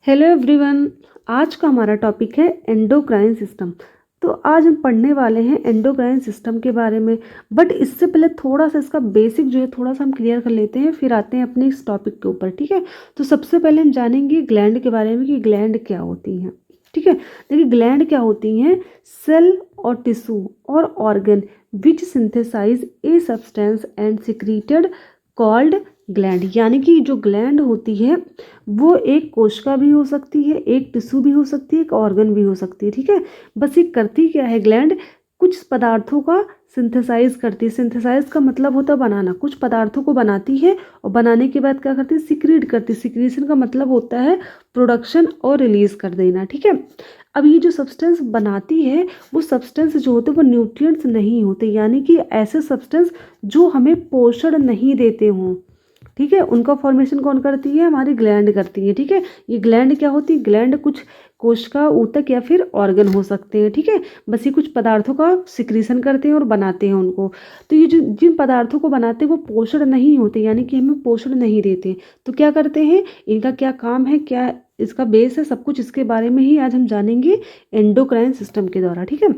Hello everyone. आज का हमारा टॉपिक है एंडोक्राइन सिस्टम। तो आज हम पढ़ने वाले हैं एंडोक्राइन सिस्टम के बारे में। बट इससे पहले थोड़ा सा इसका बेसिक जो है थोड़ा सा हम क्लियर कर लेते हैं, फिर आते हैं अपने इस टॉपिक के ऊपर। ठीक है, तो सबसे पहले हम जानेंगे ग्लैंड के बारे में कि ग्लैंड क्या होती हैं। ठीक है, देखिए ग्लैंड क्या होती हैं। सेल और टिश्यू और organ which synthesize a substance and secreted called gland. यानी कि जो ग्लैंड होती है वो एक कोशिका भी हो सकती है, एक टिश्यू भी हो सकती है, एक ऑर्गन भी हो सकती है। ठीक है, बस ये करती क्या है ग्लैंड, कुछ पदार्थों का सिंथेसाइज करती है। सिंथेसाइज का मतलब होता है बनाना, कुछ पदार्थों को बनाती है और बनाने के बाद क्या करती है, सिक्रीट करती है। सिक्रीशन का मतलब होता है प्रोडक्शन और रिलीज कर देना। ठीक है, अब ये जो सब्सटेंस बनाती है वो सब्सटेंस जो होते हैं वो न्यूट्रिएंट्स नहीं होते, यानी कि ऐसे सब्सटेंस जो हमें पोषण नहीं देते हों। ठीक है, उनका फॉर्मेशन कौन करती है, हमारी ग्लैंड करती है। ठीक है, ये ग्लैंड क्या होती है, ग्लैंड कुछ कोशिका, ऊतक या फिर ऑर्गन हो सकते हैं। ठीक है, बस ये कुछ पदार्थों का सिक्रीशन करते हैं और बनाते हैं उनको। तो ये जो जिन पदार्थों को बनाते हैं वो पोषण नहीं होते, यानी कि हमें पोषण नहीं देते। तो क्या करते हैं, इनका क्या काम है, क्या इसका बेस है, सब कुछ इसके बारे में ही आज हम जानेंगे एंडोक्राइन सिस्टम के द्वारा। ठीक है,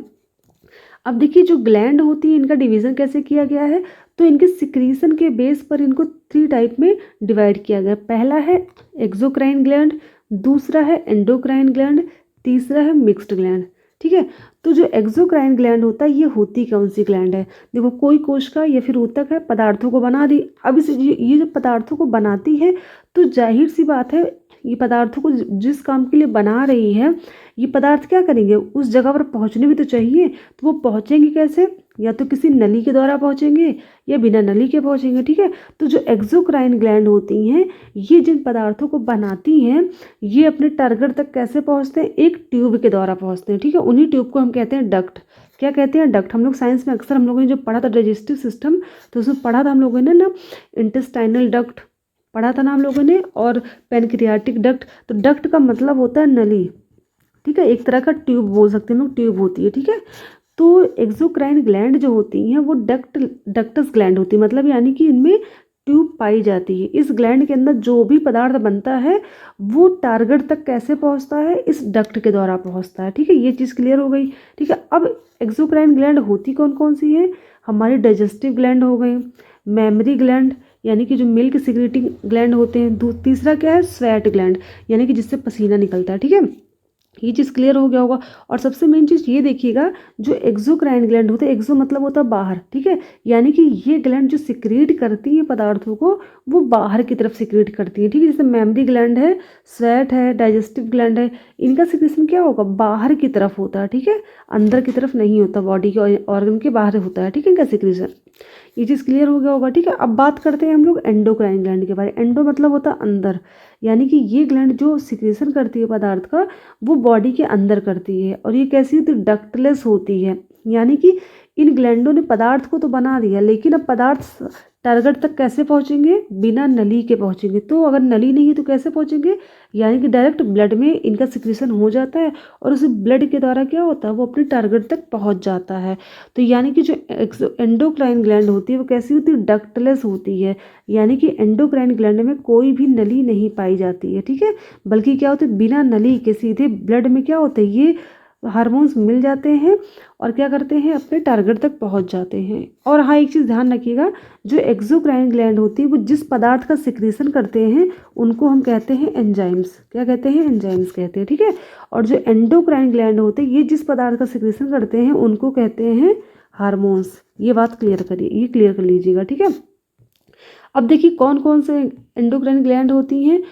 अब देखिए जो ग्लैंड होती है इनका डिवीज़न कैसे किया गया है। तो इनके सिक्रीशन के बेस पर इनको 3 टाइप में डिवाइड किया गया। पहला है एक्सोक्राइन ग्लैंड, दूसरा है एंडोक्राइन ग्लैंड, तीसरा है मिक्स्ड ग्लैंड। ठीक है, तो जो एक्सोक्राइन ग्लैंड होता है ये होती कौन सी ग्लैंड है, देखो कोई कोशिका या फिर ऊतक है, पदार्थों को बना दी। अब इस ये जो पदार्थों को बनाती है तो जाहिर सी बात है ये पदार्थों को जिस काम के लिए बना रही है ये पदार्थ क्या करेंगे, उस जगह पर पहुंचने भी तो चाहिए। तो वो पहुंचेंगे कैसे, या तो किसी नली के द्वारा पहुंचेंगे या बिना नली के पहुंचेंगे। ठीक है, तो जो एक्सोक्राइन ग्लैंड होती हैं ये जिन पदार्थों को बनाती हैं ये अपने टारगेट तक कैसे पहुंचते हैं, एक ट्यूब के द्वारा पहुंचते हैं। ठीक है, उन्हीं ट्यूब को हम कहते हैं डक्ट। क्या कहते हैं, डक्ट। हम लोग साइंस में अक्सर हम लोगों ने जो पढ़ा था डाइजेस्टिव सिस्टम, तो उसमें पढ़ा था हम लोगों ने ना इंटेस्टाइनल डक्ट पढ़ा था ना हम लोगों ने, और पेनक्रियाटिक डक्ट। तो डक्ट का मतलब होता है नली। ठीक है, एक तरह का ट्यूब बोल सकते हैं हम लोग, ट्यूब होती है। ठीक है, तो एक्सोक्राइन ग्लैंड जो होती हैं वो डक्टस ग्लैंड होती है, मतलब यानी कि इनमें ट्यूब पाई जाती है। इस ग्लैंड के अंदर जो भी पदार्थ बनता है वो टारगेट तक कैसे पहुंचता है, इस डक्ट के द्वारा पहुंचता है। ठीक है, ये चीज़ क्लियर हो गई। ठीक है, अब एक्सोक्राइन ग्लैंड होती कौन कौन सी है, हमारी डाइजेस्टिव ग्लैंड हो गई, मेमरी ग्लैंड यानी कि जो मिल्क सिक्रेटिंग ग्लैंड होते हैं, तीसरा क्या है, स्वेट ग्लैंड यानी कि जिससे पसीना निकलता है। ठीक है, ये चीज़ क्लियर हो गया होगा। और सबसे मेन चीज़ ये देखिएगा, जो एक्सोक्राइन ग्लैंड होते हैं, एक्सो मतलब होता है बाहर। ठीक है, यानी कि ये ग्लैंड जो सिक्रीट करती हैं पदार्थों को वो बाहर की तरफ सिक्रीट करती है। ठीक है, जैसे मेमरी ग्लैंड है, स्वेट है, डाइजेस्टिव ग्लैंड है, इनका सिक्रेशन क्या होगा, बाहर की तरफ होता है। ठीक है, अंदर की तरफ नहीं होता, बॉडी के ऑर्गन के बाहर होता है। ठीक है, इनका सिक्रेशन, ये चीज़ क्लियर हो गया होगा। ठीक है, अब बात करते हैं हम लोग एंडोक्राइन ग्लैंड के बारे में। एंडो मतलब होता है अंदर, यानी कि ये ग्लैंड जो सिक्रेशन करती है पदार्थ का वो बॉडी के अंदर करती है। और ये कैसी होती है, डक्टलेस होती है, यानी कि इन ग्लैंडों ने पदार्थ को तो बना दिया लेकिन अब पदार्थ टारगेट तक कैसे पहुंचेंगे, बिना नली के पहुंचेंगे। तो अगर नली नहीं है तो कैसे पहुंचेंगे, यानी कि डायरेक्ट ब्लड में इनका सिक्रेशन हो जाता है और उस ब्लड के द्वारा क्या होता है, वो अपने टारगेट तक पहुंच जाता है। तो यानी कि जो एंडोक्राइन ग्लैंड होती है वो कैसी होती है, डक्टलेस होती है, यानी कि एंडोक्राइन ग्लैंड में कोई भी नली नहीं पाई जाती है। ठीक है, बल्कि क्या होता है, बिना नली के सीधे ब्लड में क्या होता है, ये हार्मोन्स मिल जाते हैं और क्या करते हैं, अपने टारगेट तक पहुंच जाते हैं। और हाँ, एक चीज़ ध्यान रखिएगा, जो एक्सोक्राइन ग्लैंड होती है वो जिस पदार्थ का सिक्रेशन करते हैं उनको हम कहते हैं एंजाइम्स। क्या कहते हैं, एंजाइम्स कहते हैं। ठीक है, और जो एंडोक्राइन ग्लैंड होते हैं ये जिस पदार्थ का सिक्रेशन करते हैं उनको कहते हैं हार्मोन्स। ये बात क्लियर करिए, ये क्लियर कर लीजिएगा। ठीक है, अब देखिए कौन कौन से एंडोक्राइन ग्लैंड होती हैं।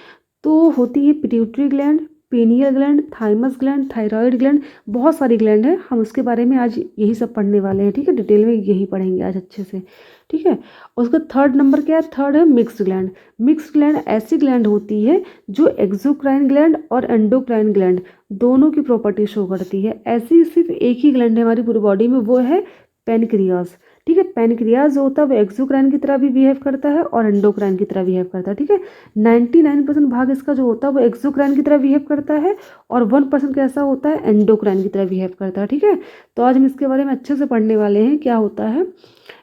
तो होती है pituitary gland, pineal gland, thymus gland, thyroid gland, बहुत सारी ग्लैंड है। हम उसके बारे में आज यही सब पढ़ने वाले हैं। ठीक है, डिटेल में यही पढ़ेंगे आज अच्छे से। ठीक है, उसका थर्ड नंबर क्या है, थर्ड है मिक्स्ड ग्लैंड। मिक्स्ड ग्लैंड ऐसी ग्लैंड होती है जो एक्सोक्राइन ग्लैंड और एंडोक्राइन ग्लैंड दोनों की प्रॉपर्टी शो करती है। ऐसी सिर्फ एक ही ग्लैंड है हमारी पूरी बॉडी में, वो है पेनक्रियाज। ठीक है, पेनक्रियाज जो होता है वो एक्सोक्राइन की तरह भी बिहेव करता है और एंडोक्राइन की तरह बिहेव करता है। ठीक है, 99% भाग इसका जो होता है वो एक्सोक्राइन की तरह बिहेव करता है और 1% कैसा होता है, एंडोक्राइन की तरह बिहेव करता है। ठीक है, तो आज हम इसके बारे में अच्छे से पढ़ने वाले हैं, क्या होता है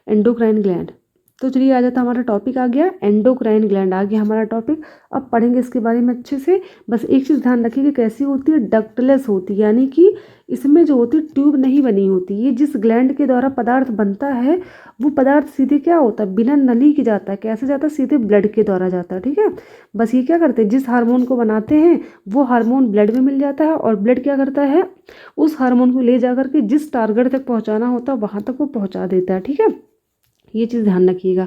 एंडोक्राइन ग्लैंड। तो चलिए आ जाता हमारा टॉपिक आ गया, एंडोक्राइन ग्लैंड आ गया हमारा टॉपिक। अब पढ़ेंगे इसके बारे में अच्छे से। बस एक चीज़ ध्यान रखिए कि कैसी होती है, डक्टलेस होती है, यानी कि इसमें जो होती है ट्यूब नहीं बनी होती। ये जिस ग्लैंड के द्वारा पदार्थ बनता है वो पदार्थ सीधे क्या होता है, बिना नली के जाता है। कैसे जाता है, सीधे ब्लड के द्वारा जाता है। ठीक है, बस ये क्या करते हैं, जिस हार्मोन को बनाते हैं वो हार्मोन ब्लड में मिल जाता है, और ब्लड क्या करता है, उस हार्मोन को ले जा करके जिस टारगेट तक पहुँचाना होता है वहाँ तक वो पहुँचा देता है। ठीक है, ये चीज़ ध्यान रखिएगा।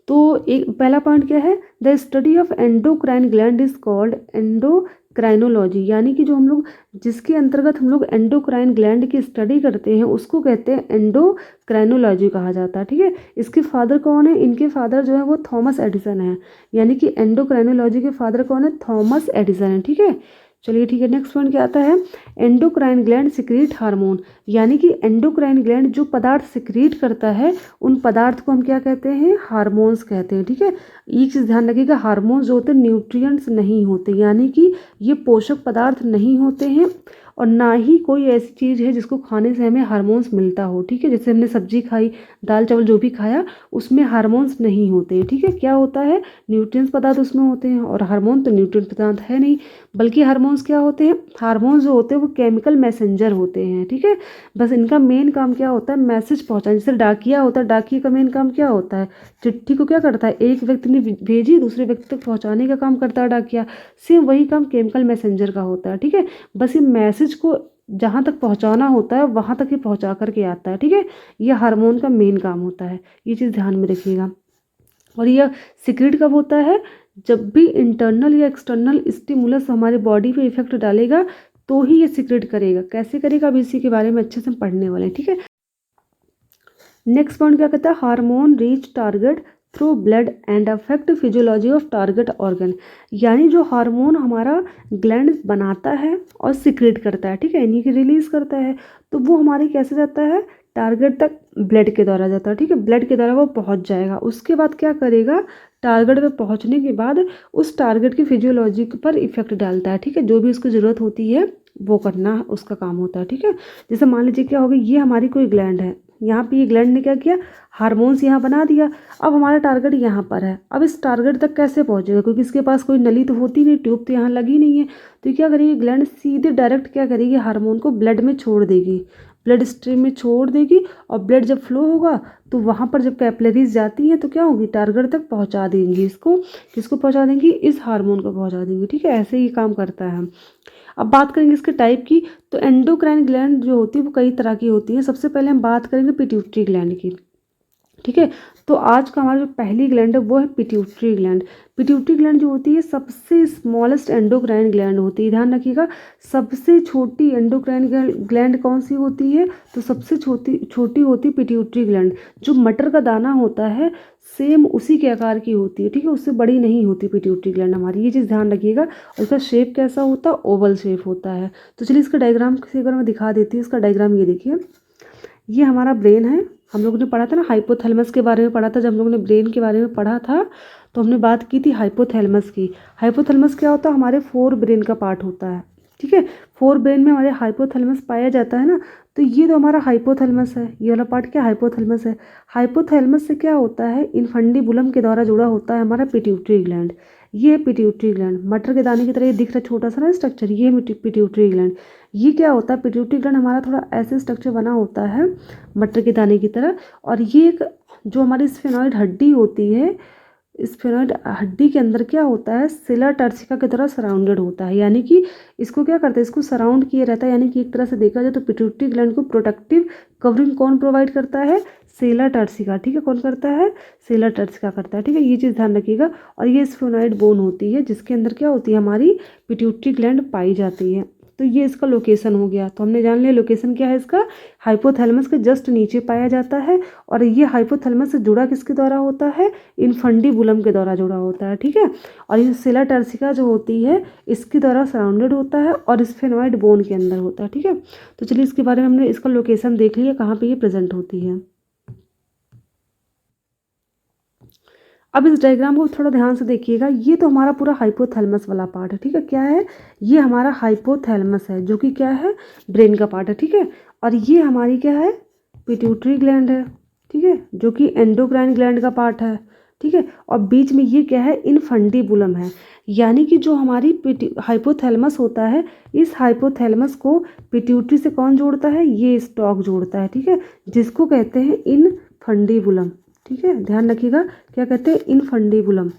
तो एक पहला पॉइंट क्या है, the study of endocrine gland is called endocrinology, यानी कि जो हम लोग जिसके अंतर्गत हम लोग एंडोक्राइन ग्लैंड की स्टडी करते हैं उसको कहते हैं एंडोक्राइनोलॉजी कहा जाता है। ठीक है, इसके फादर कौन है, इनके फादर जो है वो थॉमस एडिसन है, यानी कि एंडोक्राइनोलॉजी के फादर कौन है, थॉमस एडिसन है। ठीक है, चलिए ठीक है, नेक्स्ट पॉइंट क्या आता है, एंडोक्राइन ग्लैंड सिक्रीट हार्मोन, यानी कि एंडोक्राइन ग्लैंड जो पदार्थ सिक्रीट करता है उन पदार्थ को हम क्या कहते हैं, हार्मोन्स कहते हैं। ठीक है, एक चीज़ ध्यान रखिएगा, हार्मोन्स जो होते हैं न्यूट्रिएंट्स नहीं होते, यानी कि ये पोषक पदार्थ नहीं होते हैं, और ना ही कोई ऐसी चीज़ है जिसको खाने से हमें हार्मोन्स मिलता हो। ठीक है, जैसे हमने सब्जी खाई, दाल चावल जो भी खाया उसमें हार्मोन्स नहीं होते हैं। ठीक है, क्या होता है, न्यूट्रिएंट्स पदार्थ उसमें होते हैं, और हार्मोन तो न्यूट्रिएंट पदार्थ है नहीं, बल्कि हार्मोन्स क्या होते हैं, हार्मोन्स जो होते हैं वो केमिकल मैसेंजर होते हैं। ठीक है, बस इनका मेन काम क्या होता है, मैसेज पहुंचाना। जैसे डाकिया होता है, डाकिया का मेन काम क्या होता है, चिट्ठी को क्या करता है, एक व्यक्ति ने भेजी दूसरे व्यक्ति तक पहुंचाने का काम करता है डाकिया। सेम वही काम केमिकल मैसेंजर का होता है। ठीक है, बस ये मैसेज को जहाँ तक पहुंचाना होता है वहाँ तक ये पहुंचा करके आता है। ठीक है, ये हार्मोन का मेन काम होता है, ये चीज़ ध्यान में रखिएगा। और यह सिक्रेट कब होता है, जब भी इंटरनल या एक्सटर्नल स्टिमुलस हमारे बॉडी पे इफेक्ट डालेगा तो ही ये सिक्रेट करेगा। कैसे करेगा, अब इसी के बारे में अच्छे से हम पढ़ने वाले हैं। ठीक है, नेक्स्ट पॉइंट क्या कहता है, hormone reach target through blood and affect physiology of target organ, यानी जो हार्मोन हमारा ग्लैंड बनाता है और सिक्रेट करता है, ठीक है, यानी कि रिलीज करता है, तो वो हमारे कैसे जाता है, टारगेट तक ब्लड के द्वारा जाता है। ठीक है, ब्लड के द्वारा वो पहुंच जाएगा, उसके बाद क्या करेगा, टारगेट पे पहुंचने के बाद उस टारगेट की फिजियोलॉजी पर इफेक्ट डालता है। ठीक है, जो भी उसको ज़रूरत होती है वो करना उसका काम होता है। ठीक है, जैसे मान लीजिए क्या होगा, ये हमारी कोई ग्लैंड है, यहाँ पे ये ग्लैंड ने क्या किया, हार्मोन्स यहाँ बना दिया, अब हमारा टारगेट यहाँ पर है, अब इस टारगेट तक कैसे पहुँचेगा, क्योंकि इसके पास कोई नली तो होती नहीं, ट्यूब तो यहाँ लगी नहीं है, तो क्या करेगी ग्लैंड, सीधे डायरेक्ट क्या करेगी, हार्मोन को ब्लड में छोड़ देगी, ब्लड स्ट्रीम में छोड़ देगी, और ब्लड जब फ्लो होगा तो वहाँ पर जब कैपिलरीज जाती हैं तो क्या होगी, टारगेट तक पहुँचा देंगी इसको, किसको पहुँचा देंगी, इस हार्मोन को पहुँचा देंगी। ठीक है, ऐसे ही काम करता है। अब बात करेंगे इसके टाइप की, तो एंडोक्राइन ग्लैंड जो होती है वो कई तरह की होती है। सबसे पहले हम बात करेंगे पिट्यूटरी ग्लैंड की। ठीक है, तो आज का हमारा जो पहली ग्लैंड है वो है पिट्यूटरी ग्लैंड। पिट्यूटरी ग्लैंड जो होती है सबसे स्मॉलेस्ट एंडोक्राइन ग्लैंड होती है, ध्यान रखिएगा, सबसे छोटी एंडोक्राइन ग्लैंड कौन सी होती है, तो सबसे छोटी होती है पिट्यूटरी ग्लैंड। जो मटर का दाना होता है सेम उसी के आकार की होती है। ठीक है, उससे बड़ी नहीं होती पिट्यूटरी ग्लैंड हमारी, ये चीज़ ध्यान रखिएगा। और इसका शेप कैसा होता है, ओवल शेप होता है। तो चलिए इसका डायग्राम किसी अगर मैं दिखा देती हूँ, इसका डायग्राम ये देखिए, ये हमारा ब्रेन है। हम लोगों ने पढ़ा था ना हाइपोथैलेमस के बारे में पढ़ा था, जब हम लोगों ने ब्रेन के बारे में पढ़ा था तो हमने बात की थी हाइपोथैलेमस की। हाइपोथैलेमस क्या होता है, हमारे फोर ब्रेन का पार्ट होता है। ठीक है, फोर ब्रेन में हमारे हाइपोथैलेमस पाया जाता है ना, तो ये तो हमारा हाइपोथैलेमस है, ये वाला पार्ट क्या हाइपोथैलेमस है। हाइपोथैलेमस से क्या होता है, इनफंडिबुलम के द्वारा जुड़ा होता है हमारा पिट्यूटरी ग्लैंड। ये है पिट्यूटरी ग्लैंड, मटर के दाने की तरह ये दिख रहा है छोटा सा ना स्ट्रक्चर, ये है पिट्यूटरी ग्लैंड। ये क्या होता है, पिट्यूटरी ग्लैंड हमारा थोड़ा ऐसे स्ट्रक्चर बना होता है मटर के दाने की तरह, और ये एक जो हमारी स्फेनॉइड हड्डी होती है, स्फेनॉइड हड्डी के अंदर क्या होता है, सेलर टर्सिका की तरह सराउंडेड होता है, यानी कि इसको क्या करते हैं, इसको सराउंड किए रहता है। यानी कि एक तरह से देखा जाए तो पिट्यूटरी ग्लैंड को प्रोटेक्टिव कवरिंग कौन प्रोवाइड करता है, सेलर टर्सिका। ठीक है, कौन करता है, सेलर टर्सिका करता है। ठीक है, ये चीज़ ध्यान रखिएगा। और ये स्फेनॉइड बोन होती है जिसके अंदर क्या होती है, हमारी पिट्यूटरी ग्लैंड पाई जाती है। तो ये इसका लोकेशन हो गया, तो हमने जान लिया लोकेशन क्या है इसका, हाइपोथैलेमस के जस्ट नीचे पाया जाता है। और ये हाइपोथैलेमस से जुड़ा किसके द्वारा होता है, इनफंडिबुलम के द्वारा जुड़ा होता है। ठीक है, और ये सेलर टर्सिका जो होती है इसके द्वारा सराउंडेड होता है और स्फेनॉइड बोन के अंदर होता है। ठीक है, तो चलिए इसके बारे में हमने इसका लोकेशन देख लिया कहाँ पे ये प्रेजेंट होती है। अब इस डायग्राम को थोड़ा ध्यान से देखिएगा, ये तो हमारा पूरा हाइपोथैलेमस वाला पार्ट है। ठीक है, क्या है, ये हमारा हाइपोथैलेमस है जो कि क्या है, ब्रेन का पार्ट है। ठीक है, और ये हमारी क्या है, पिट्यूटरी ग्लैंड है। ठीक है, जो कि एंडोक्राइन ग्लैंड का पार्ट है, ठीक है। और बीच में ये क्या है, इनफंडीबुलम है, यानी कि जो हमारी हाइपोथैलेमस होता है, इस हाइपोथैलेमस को पिट्यूटरी से कौन जोड़ता है, ये स्टॉक जोड़ता है, ठीक है, जिसको कहते हैं इनफंडीबुलम, ठीक है, ध्यान रखिएगा क्या कहते हैं, इनफंडीबुलम।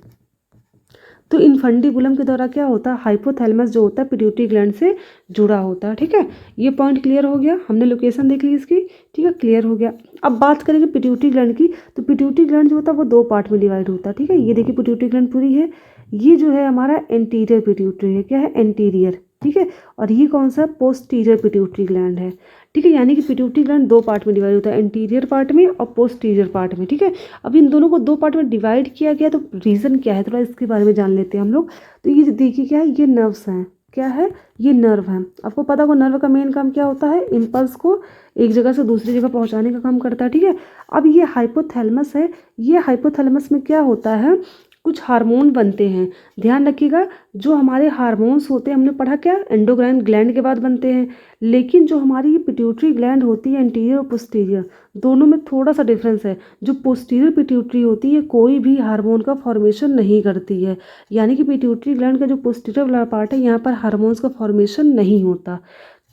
तो इनफंडीबुलम के द्वारा क्या होता है, हाइपोथैलेमस जो होता है पिट्यूटरी ग्लैंड से जुड़ा होता है, ठीक है। ये पॉइंट क्लियर हो गया, हमने लोकेशन देख ली इसकी, ठीक है, क्लियर हो गया। अब बात करेंगे पिट्यूटरी ग्लैंड की। तो पिट्यूटरी ग्लैंड जो होता है वो 2 पार्ट में डिवाइड होता है, ठीक है। ये देखिए पिट्यूटरी ग्लैंड पूरी है, ये जो है हमारा एंटीरियर पिट्यूटरी है, क्या है, एंटीरियर, ठीक है। और ये कौन सा, पोस्टीरियर पिट्यूटरी ग्लैंड है, ठीक है। यानी कि पिट्यूटरी ग्लैंड 2 पार्ट में डिवाइड होता है, एंटीरियर पार्ट में और पोस्टीरियर पार्ट में, ठीक है। अब इन दोनों को 2 पार्ट में डिवाइड किया गया, तो रीज़न क्या है, थोड़ा इसके बारे में जान लेते हैं हम लोग। तो ये देखिए क्या है, ये नर्व्स हैं, क्या है, ये नर्व है। आपको पता होगा नर्व का मेन काम क्या होता है, इम्पल्स को एक जगह से दूसरी जगह पहुंचाने का काम करता है, ठीक है। अब ये हाइपोथैलेमस है, ये हाइपोथैलेमस में क्या होता है, कुछ हार्मोन बनते हैं, ध्यान रखिएगा। जो हमारे हार्मोन्स होते हैं, हमने पढ़ा क्या, एंडोक्राइन ग्लैंड के बाद बनते हैं, लेकिन जो हमारी ये पिट्यूटरी ग्लैंड होती है, एंटीरियर और पोस्टीरियर दोनों में थोड़ा सा डिफरेंस है। जो पोस्टीरियर पिट्यूटरी होती है कोई भी हार्मोन का फॉर्मेशन नहीं करती है, यानी कि पिट्यूटरी ग्लैंड का जो पोस्टीरियर वाला पार्ट है, यहाँ पर हार्मोन्स का फॉर्मेशन नहीं होता।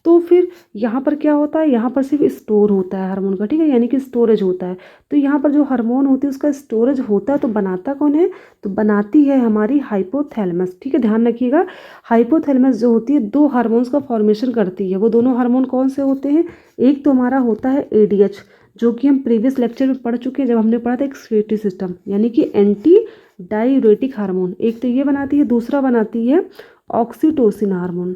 तो फिर यहाँ पर क्या होता है, यहाँ पर सिर्फ स्टोर होता है हार्मोन का, ठीक है, यानी कि स्टोरेज होता है। तो यहाँ पर जो हार्मोन होती है उसका स्टोरेज होता है, तो बनाता कौन है, तो बनाती है हमारी हाइपोथैलेमस, ठीक है, ध्यान रखिएगा। हाइपोथैलेमस जो होती है 2 हार्मोन्स का फॉर्मेशन करती है। वो दोनों हार्मोन कौन से होते हैं, एक तो हमारा होता है ADH, जो कि हम प्रीवियस लेक्चर में पढ़ चुके हैं जब हमने पढ़ा था एक्सक्रीटरी सिस्टम, यानी कि एंटी डायूरेटिक हार्मोन। एक तो ये बनाती है, दूसरा बनाती है ऑक्सीटोसिन हार्मोन,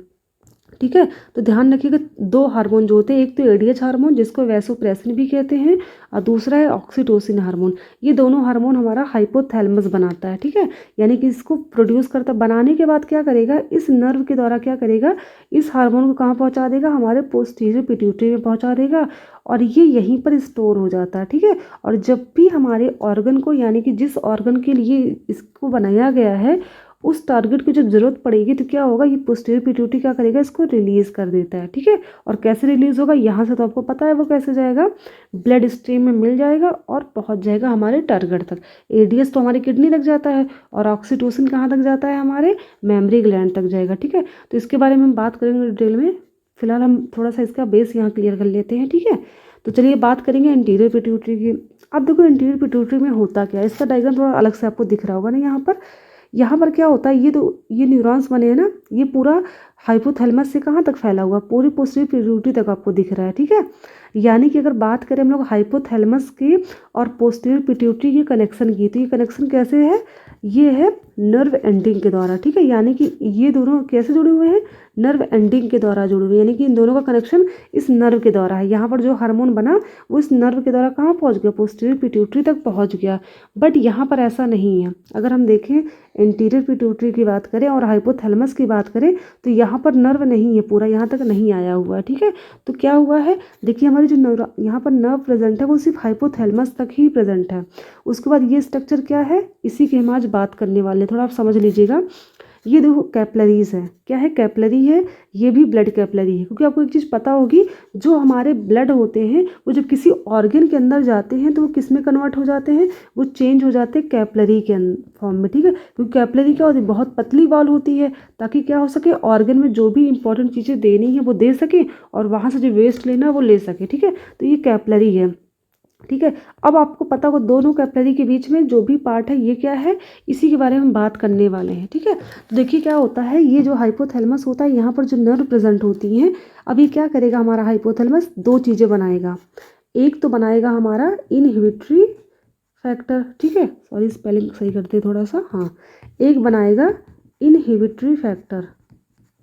ठीक है। तो ध्यान रखिएगा 2 हार्मोन जो होते हैं, एक तो ADH हार्मोन जिसको वैसोप्रेसिन भी कहते हैं, और दूसरा है ऑक्सीटोसिन हार्मोन। ये दोनों हार्मोन हमारा हाइपोथैलेमस बनाता है, ठीक है, यानी कि इसको प्रोड्यूस करता। बनाने के बाद क्या करेगा, इस नर्व के द्वारा क्या करेगा, इस हार्मोन को कहाँ पहुँचा देगा, हमारे पोस्टीरियर पिट्यूटरी में पहुँचा देगा, और ये यहीं पर स्टोर हो जाता है, ठीक है। और जब भी हमारे ऑर्गन को, यानी कि जिस ऑर्गन के लिए इसको बनाया गया है, उस टारगेट की जब जरूरत पड़ेगी, तो क्या होगा, ये पोस्टीरियर पिट्यूटरी क्या करेगा, इसको रिलीज कर देता है, ठीक है। और कैसे रिलीज होगा, यहाँ से तो आपको पता है वो कैसे जाएगा, ब्लड स्ट्रीम में मिल जाएगा और पहुँच जाएगा हमारे टारगेट तक। ADH तो हमारी किडनी तक जाता है, और ऑक्सीटोसिन कहाँ तक जाता है, हमारे मेमरी ग्लैंड तक जाएगा, ठीक है। तो इसके बारे में हम बात करेंगे डिटेल में, फिलहाल हम थोड़ा सा इसका बेस यहाँ क्लियर कर लेते हैं, ठीक है। तो चलिए बात करेंगे इंटीरियर पिट्यूटरी की। अब देखो इंटीरियर पिट्यूटरी में होता क्या है, इसका डायग्राम थोड़ा अलग से आपको दिख रहा होगा ना, यहाँ पर क्या होता है, ये न्यूरॉन्स बने हैं ना, ये पूरा हाइपोथैलेमस से कहाँ तक फैला हुआ, पूरी पोस्टीरियर पिट्यूटरी तक आपको दिख रहा है, ठीक है। यानी कि अगर बात करें हम लोग हाइपोथैलेमस की और पोस्टीरियर पिट्यूटरी के कनेक्शन की, तो ये कनेक्शन कैसे है, ये है नर्व एंडिंग के द्वारा, ठीक है। यानी कि ये दोनों कैसे जुड़े हुए हैं, नर्व एंडिंग के द्वारा जुड़े हुए, यानी कि इन दोनों का कनेक्शन इस नर्व के द्वारा है। यहाँ पर जो हार्मोन बना वो इस नर्व के द्वारा कहाँ पहुँच गया, पोस्टीरियर पिट्यूटरी तक पहुँच गया। बट यहाँ पर ऐसा नहीं है। अगर हम देखें इंटीरियर पिट्यूटरी की बात करें और हाइपोथैलेमस की बात करें, तो यहाँ पर नर्व नहीं है, पूरा यहाँ तक नहीं आया हुआ है, ठीक है। तो क्या हुआ है, देखिए हमारी जो यहाँ पर नर्व प्रेजेंट है वो सिर्फ हाइपोथैलेमस तक ही प्रेजेंट है। उसके बाद ये स्ट्रक्चर क्या है, इसी की हम आज बात करने वाले हैं, थोड़ा आप समझ लीजिएगा। ये देखो कैपलरीज है, क्या है, कैपलरी है, ये भी ब्लड कैपलरी है। क्योंकि आपको एक चीज़ पता होगी, जो हमारे ब्लड होते हैं वो जब किसी ऑर्गन के अंदर जाते हैं तो वो किस में कन्वर्ट हो जाते हैं, वो चेंज हो जाते हैं कैपलरी के फॉर्म में, ठीक है। क्योंकि कैपलरी क्या होती है, बहुत पतली वॉल होती है, ताकि क्या हो सके, ऑर्गन में जो भी इंपॉर्टेंट चीज़ें देनी है वो दे सके, और वहाँ से जो वेस्ट लेना है वो ले सके, ठीक है। तो ये कैपलरी है, ठीक है। अब आपको पता होगा दोनों कैपलरी के बीच में जो भी पार्ट है ये क्या है, इसी के बारे में हम बात करने वाले हैं, ठीक है। तो देखिए क्या होता है, ये जो हाइपोथैलेमस होता है, यहाँ पर जो नर्व प्रेजेंट होती हैं, अब ये क्या करेगा, हमारा हाइपोथैलेमस 2 चीज़ें बनाएगा। एक तो बनाएगा हमारा इनहिबिटरी फैक्टर, ठीक है, सॉरी स्पेलिंग सही करते थोड़ा सा, हाँ, एक बनाएगा इनहिबिटरी फैक्टर,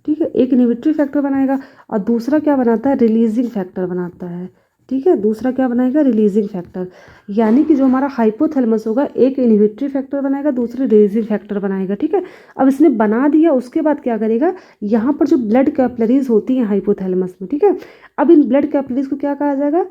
ठीक है, एक इनहिबिटरी फैक्टर बनाएगा, और दूसरा क्या बनाता है, रिलीजिंग फैक्टर बनाता है, ठीक है। दूसरा क्या बनाएगा, रिलीजिंग फैक्टर। यानी कि जो हमारा हाइपोथैलेमस होगा, एक इनहिबिटरी फैक्टर बनाएगा, दूसरा रिलीजिंग फैक्टर बनाएगा, ठीक है। अब इसने बना दिया, उसके बाद क्या करेगा, यहाँ पर जो ब्लड कैपलरीज होती हैं हाइपोथैलेमस में, ठीक है, अब इन ब्लड कैपलरीज को क्या कहा जाएगा,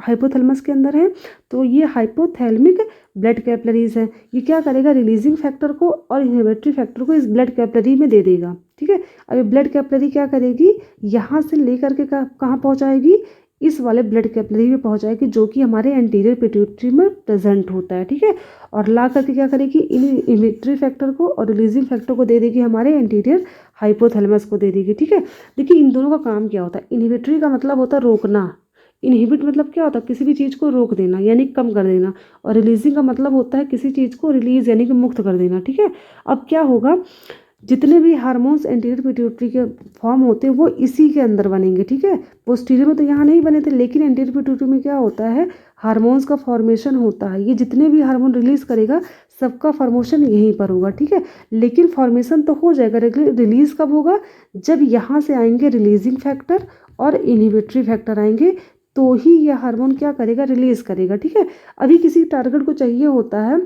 हाइपोथैलेमस के अंदर है, तो ये हाइपोथैलेमिक ब्लड कैपलरीज है। ये क्या करेगा, रिलीजिंग फैक्टर को और इनहिबिटरी फैक्टर को इस ब्लड कैपलरी में दे देगा, ठीक है। अब ये ब्लड कैपलरी क्या करेगी, यहाँ से लेकर के कहाँ पहुँचाएगी, इस वाले ब्लड कैपिलरी में पहुंच जाएगी जो कि हमारे एंटीरियर पिट्यूटरी में प्रेजेंट होता है, ठीक है। और ला करके क्या करेगी, इनहिबिटरी फैक्टर को और रिलीजिंग फैक्टर को दे देगी हमारे एंटीरियर हाइपोथैलेमस को दे देगी, ठीक है। देखिए इन दोनों का काम क्या होता है। इनहिबिटरी का मतलब होता है रोकना, इनहिबिट मतलब क्या होता है, किसी भी चीज़ को रोक देना यानी कम कर देना, और रिलीजिंग का मतलब होता है किसी चीज़ को रिलीज यानी कि मुक्त कर देना, ठीक है। अब क्या होगा, जितने भी हार्मोन्स एंटीरियर पिट्यूटरी के फॉर्म होते हैं वो इसी के अंदर बनेंगे, ठीक है। पोस्टीरियर में तो यहाँ नहीं बने थे, लेकिन एंटीरियर पिट्यूटरी में क्या होता है, हार्मोन्स का फॉर्मेशन होता है। ये जितने भी हार्मोन रिलीज करेगा सबका फॉर्मेशन यहीं पर होगा, ठीक है। लेकिन फॉर्मेशन तो हो जाएगा, रिलीज कब होगा, जब यहाँ से आएंगे रिलीजिंग फैक्टर और इनहिबिटरी फैक्टर आएंगे, तो ही यह हार्मोन क्या करेगा, रिलीज करेगा, ठीक है। अभी किसी टारगेट को चाहिए होता है,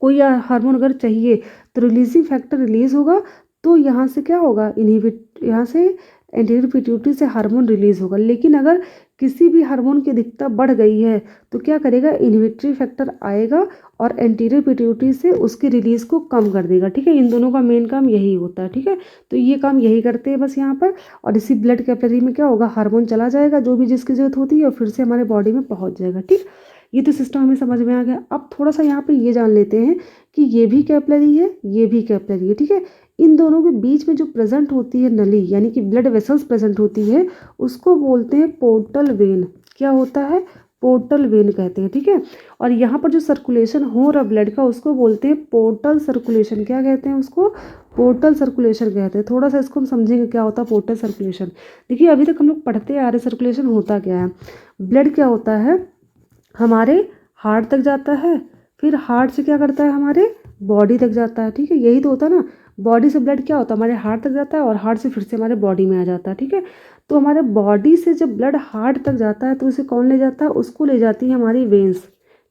कोई हार्मोन अगर चाहिए तो रिलीजिंग फैक्टर रिलीज होगा, तो यहाँ से क्या होगा, यहाँ से एंटीरियर पिट्यूटरी से हार्मोन रिलीज होगा। लेकिन अगर किसी भी हार्मोन की अधिकता बढ़ गई है तो क्या करेगा, इनहिबिटरी फैक्टर आएगा और एंटीरियर पिट्यूटरी से उसकी रिलीज को कम कर देगा, ठीक है। इन दोनों का मेन काम यही होता है, ठीक है। तो ये काम यही करते हैं बस यहाँ पर। और इसी ब्लड कैपिलरी में क्या होगा, हार्मोन चला जाएगा जो भी जिसकी जरूरत होती है और फिर से हमारे बॉडी में पहुँच जाएगा, ठीक। ये तो सिस्टम हमें समझ में आ गया। अब थोड़ा सा यहाँ पे ये जान लेते हैं कि ये भी कैपिलरी है, ये भी कैपिलरी है, ठीक है। इन दोनों के बीच में जो प्रेजेंट होती है नली यानी कि ब्लड वेसल्स प्रेजेंट होती है, उसको बोलते हैं पोर्टल वेन। क्या होता है, पोर्टल वेन कहते हैं, ठीक है। और यहाँ पर जो सर्कुलेशन हो रहा ब्लड का उसको बोलते हैं पोर्टल सर्कुलेशन। क्या कहते हैं उसको, पोर्टल सर्कुलेशन कहते हैं। थोड़ा सा इसको हम समझेंगे क्या होता है पोर्टल सर्कुलेशन। देखिए अभी तक हम लोग पढ़ते आ रहे सर्कुलेशन होता क्या है। ब्लड क्या होता है, हमारे हार्ट तक जाता है, फिर हार्ट से क्या करता है, हमारे बॉडी तक जाता है, ठीक है। यही तो होता है ना, बॉडी से ब्लड क्या होता है, हमारे हार्ट तक जाता है और हार्ट से फिर से हमारे बॉडी में आ जाता है, ठीक है। तो हमारे बॉडी से जब ब्लड हार्ट तक जाता है तो उसे कौन ले जाता है, उसको ले जाती है हमारी वेन्स,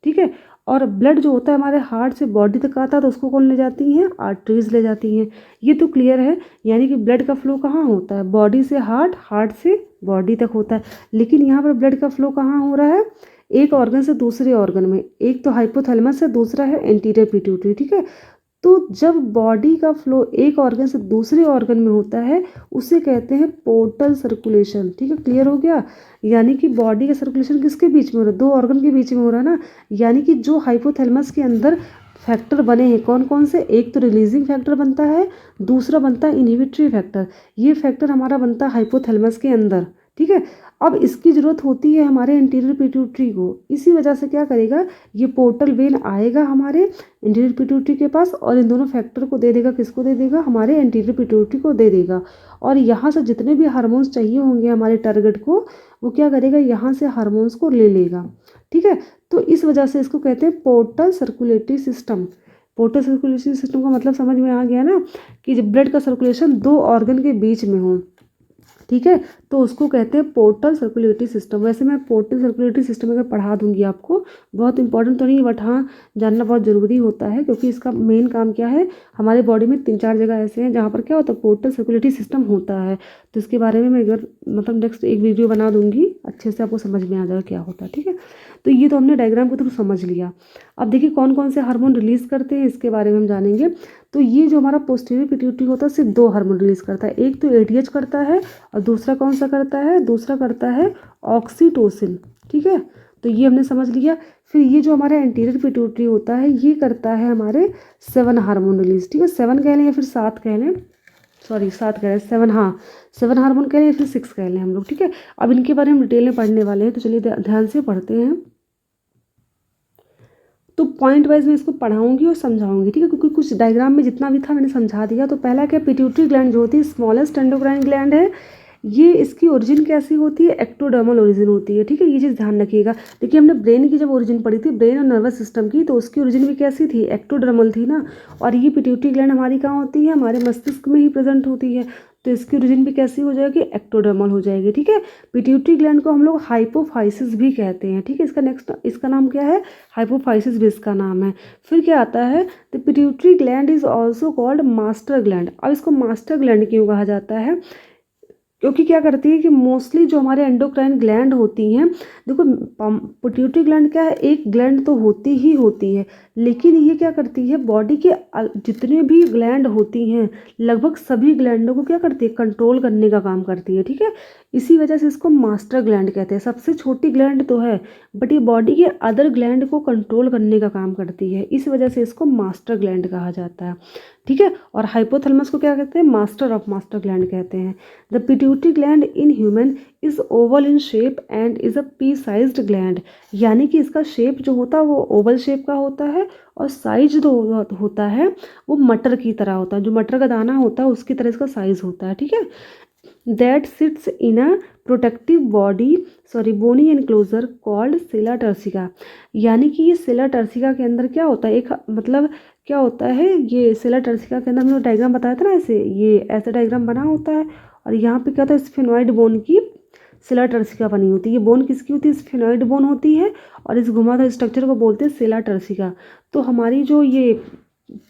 ठीक है। और ब्लड जो होता है हमारे हार्ट से बॉडी तक आता है तो उसको कौन ले जाती हैं, आर्टरीज ले जाती हैं। ये तो क्लियर है। यानी कि ब्लड का फ्लो कहाँ होता है, बॉडी से हार्ट, हार्ट से बॉडी तक होता है। लेकिन यहाँ पर ब्लड का फ्लो कहाँ हो रहा है, एक ऑर्गन से दूसरे ऑर्गन में, एक तो हाइपोथैलेमस है, दूसरा है एंटीरियर पिट्यूटरी, ठीक है। तो जब बॉडी का फ्लो एक ऑर्गन से दूसरे ऑर्गन में होता है उसे कहते हैं पोर्टल सर्कुलेशन, ठीक है। क्लियर हो गया। यानी कि बॉडी का सर्कुलेशन किसके बीच में हो रहा है, दो ऑर्गन के बीच में हो रहा है ना। यानी कि जो हाइपोथैलेमस के अंदर फैक्टर बने हैं कौन कौन से, एक तो रिलीजिंग फैक्टर बनता है, दूसरा बनता है इनहिबिटरी फैक्टर। ये फैक्टर हमारा बनता है हाइपोथैलेमस के अंदर, ठीक है। अब इसकी ज़रूरत होती है हमारे एंटीरियर पिट्यूटरी को। इसी वजह से क्या करेगा, ये पोर्टल वेन आएगा हमारे एंटीरियर पिट्यूटरी के पास और इन दोनों फैक्टर को दे देगा, किसको दे देगा, हमारे एंटीरियर पिट्यूटरी को दे देगा। और यहाँ से जितने भी हार्मोन्स चाहिए होंगे हमारे टारगेट को, वो क्या करेगा, यहाँ से हार्मोन्स को ले लेगा, ठीक है। तो इस वजह से इसको कहते हैं portal circulatory system. Portal circulatory system का मतलब समझ में आ गया ना, कि जब ब्लड का सर्कुलेशन दो ऑर्गन के बीच में हो, ठीक है, तो उसको कहते हैं पोर्टल सर्कुलेटरी सिस्टम। वैसे मैं पोर्टल सर्कुलेटरी सिस्टम अगर पढ़ा दूंगी आपको, बहुत इंपॉर्टेंट तो नहीं बट हाँ जानना बहुत ज़रूरी होता है, क्योंकि इसका मेन काम क्या है, हमारे बॉडी में 3-4 जगह ऐसे हैं जहाँ पर क्या होता है, पोर्टल सर्कुलेटरी सिस्टम होता है। तो इसके बारे में मैं अगर मतलब नेक्स्ट एक वीडियो बना दूंगी, अच्छे से आपको समझ में आ जाएगा क्या होता है, ठीक है। तो ये तो हमने डायग्राम के थ्रू समझ लिया। अब देखिए कौन कौन से हार्मोन रिलीज करते हैं इसके बारे में हम जानेंगे। तो ये जो हमारा पोस्टीरियर पिट्यूटरी होता है सिर्फ 2 हार्मोन रिलीज करता है, एक तो एडीएच करता है और दूसरा कौन सा करता है, दूसरा करता है ऑक्सीटोसिन, ठीक है। तो ये हमने समझ लिया। फिर ये जो हमारा एंटीरियर पिट्यूटरी होता है ये करता है हमारे 7 हार्मोन रिलीज, ठीक है। 7 कह लें या फिर 7 कह लें, सॉरी 7 कह रहे हैं, 7, हाँ 7 हार्मोन कह लें या फिर 6 कह लें हम लोग, ठीक है। अब इनके बारे में डिटेल में पढ़ने वाले हैं, तो चलिए ध्यान से पढ़ते हैं। तो पॉइंट वाइज मैं इसको पढ़ाऊंगी और समझाऊंगी, ठीक है, क्योंकि कुछ डायग्राम में जितना भी था मैंने समझा दिया। तो पहला क्या, पिट्यूटरी ग्लैंड जो होती है स्मॉलेस्ट एंडोक्राइन ग्लैंड है, ये इसकी ओरिजिन कैसी होती है, एक्टोडर्मल ओरिजिन होती है, ठीक है। ये चीज़ ध्यान रखिएगा। देखिए हमने ब्रेन की जब ओरिजिन पढ़ी थी, ब्रेन और नर्वस सिस्टम की, तो उसकी ओरिजिन भी कैसी थी, एक्टोडर्मल थी ना। और ये पिट्यूटरी ग्लैंड हमारी कहाँ होती है, हमारे मस्तिष्क में ही प्रेजेंट होती है, तो इसकी ओरिजिन भी कैसी हो जाएगी, एक्टोडर्मल हो जाएगी, ठीक है। पिट्यूटरी ग्लैंड को हम लोग हाइपोफाइसिस भी कहते हैं, ठीक है। इसका नाम क्या है, हाइपोफाइसिस भी इसका नाम है। फिर क्या आता है, the pituitary gland is also called master gland. अब इसको मास्टर ग्लैंड क्यों कहा जाता है, क्योंकि क्या करती है कि मोस्टली जो हमारे एंडोक्राइन ग्लैंड होती हैं, देखो पिट्यूटरी ग्लैंड क्या है, एक ग्लैंड तो होती ही होती है, लेकिन ये क्या करती है, बॉडी के जितने भी ग्लैंड होती हैं लगभग सभी ग्लैंडों को क्या करती है, कंट्रोल करने का काम करती है। ठीक है, इसी वजह से इसको मास्टर ग्लैंड कहते हैं। सबसे छोटी ग्लैंड तो है, बट ये बॉडी के अदर ग्लैंड को कंट्रोल करने का काम करती है, इस वजह से इसको मास्टर ग्लैंड कहा जाता है। ठीक है, और हाइपोथैलेमस को क्या कहते हैं, मास्टर ऑफ मास्टर ग्लैंड कहते हैं। The pituitary gland in human is oval in shape and is a P sized gland, यानी कि इसका शेप जो होता है वो ओवल शेप का होता है, और साइज जो होता है वो मटर की तरह होता है, जो मटर का दाना होता है उसकी तरह इसका साइज होता है। ठीक है, that sits in a protective bony enclosure called sella turcica, यानी कि ये सेला टर्सिका के अंदर क्या होता है, एक मतलब क्या होता है, ये सेला टर्सिका के अंदर हमने डायग्राम बताया था ना, ऐसे ये ऐसा डायग्राम बना होता है, और यहाँ पे क्या होता है, स्फेनॉइड बोन की सेला टर्सिका बनी होती है। ये बोन किसकी होती है, स्फेनॉइड बोन होती है, और इस घुमावदार स्ट्रक्चर को बोलते हैं सेला टर्सिका। तो हमारी जो ये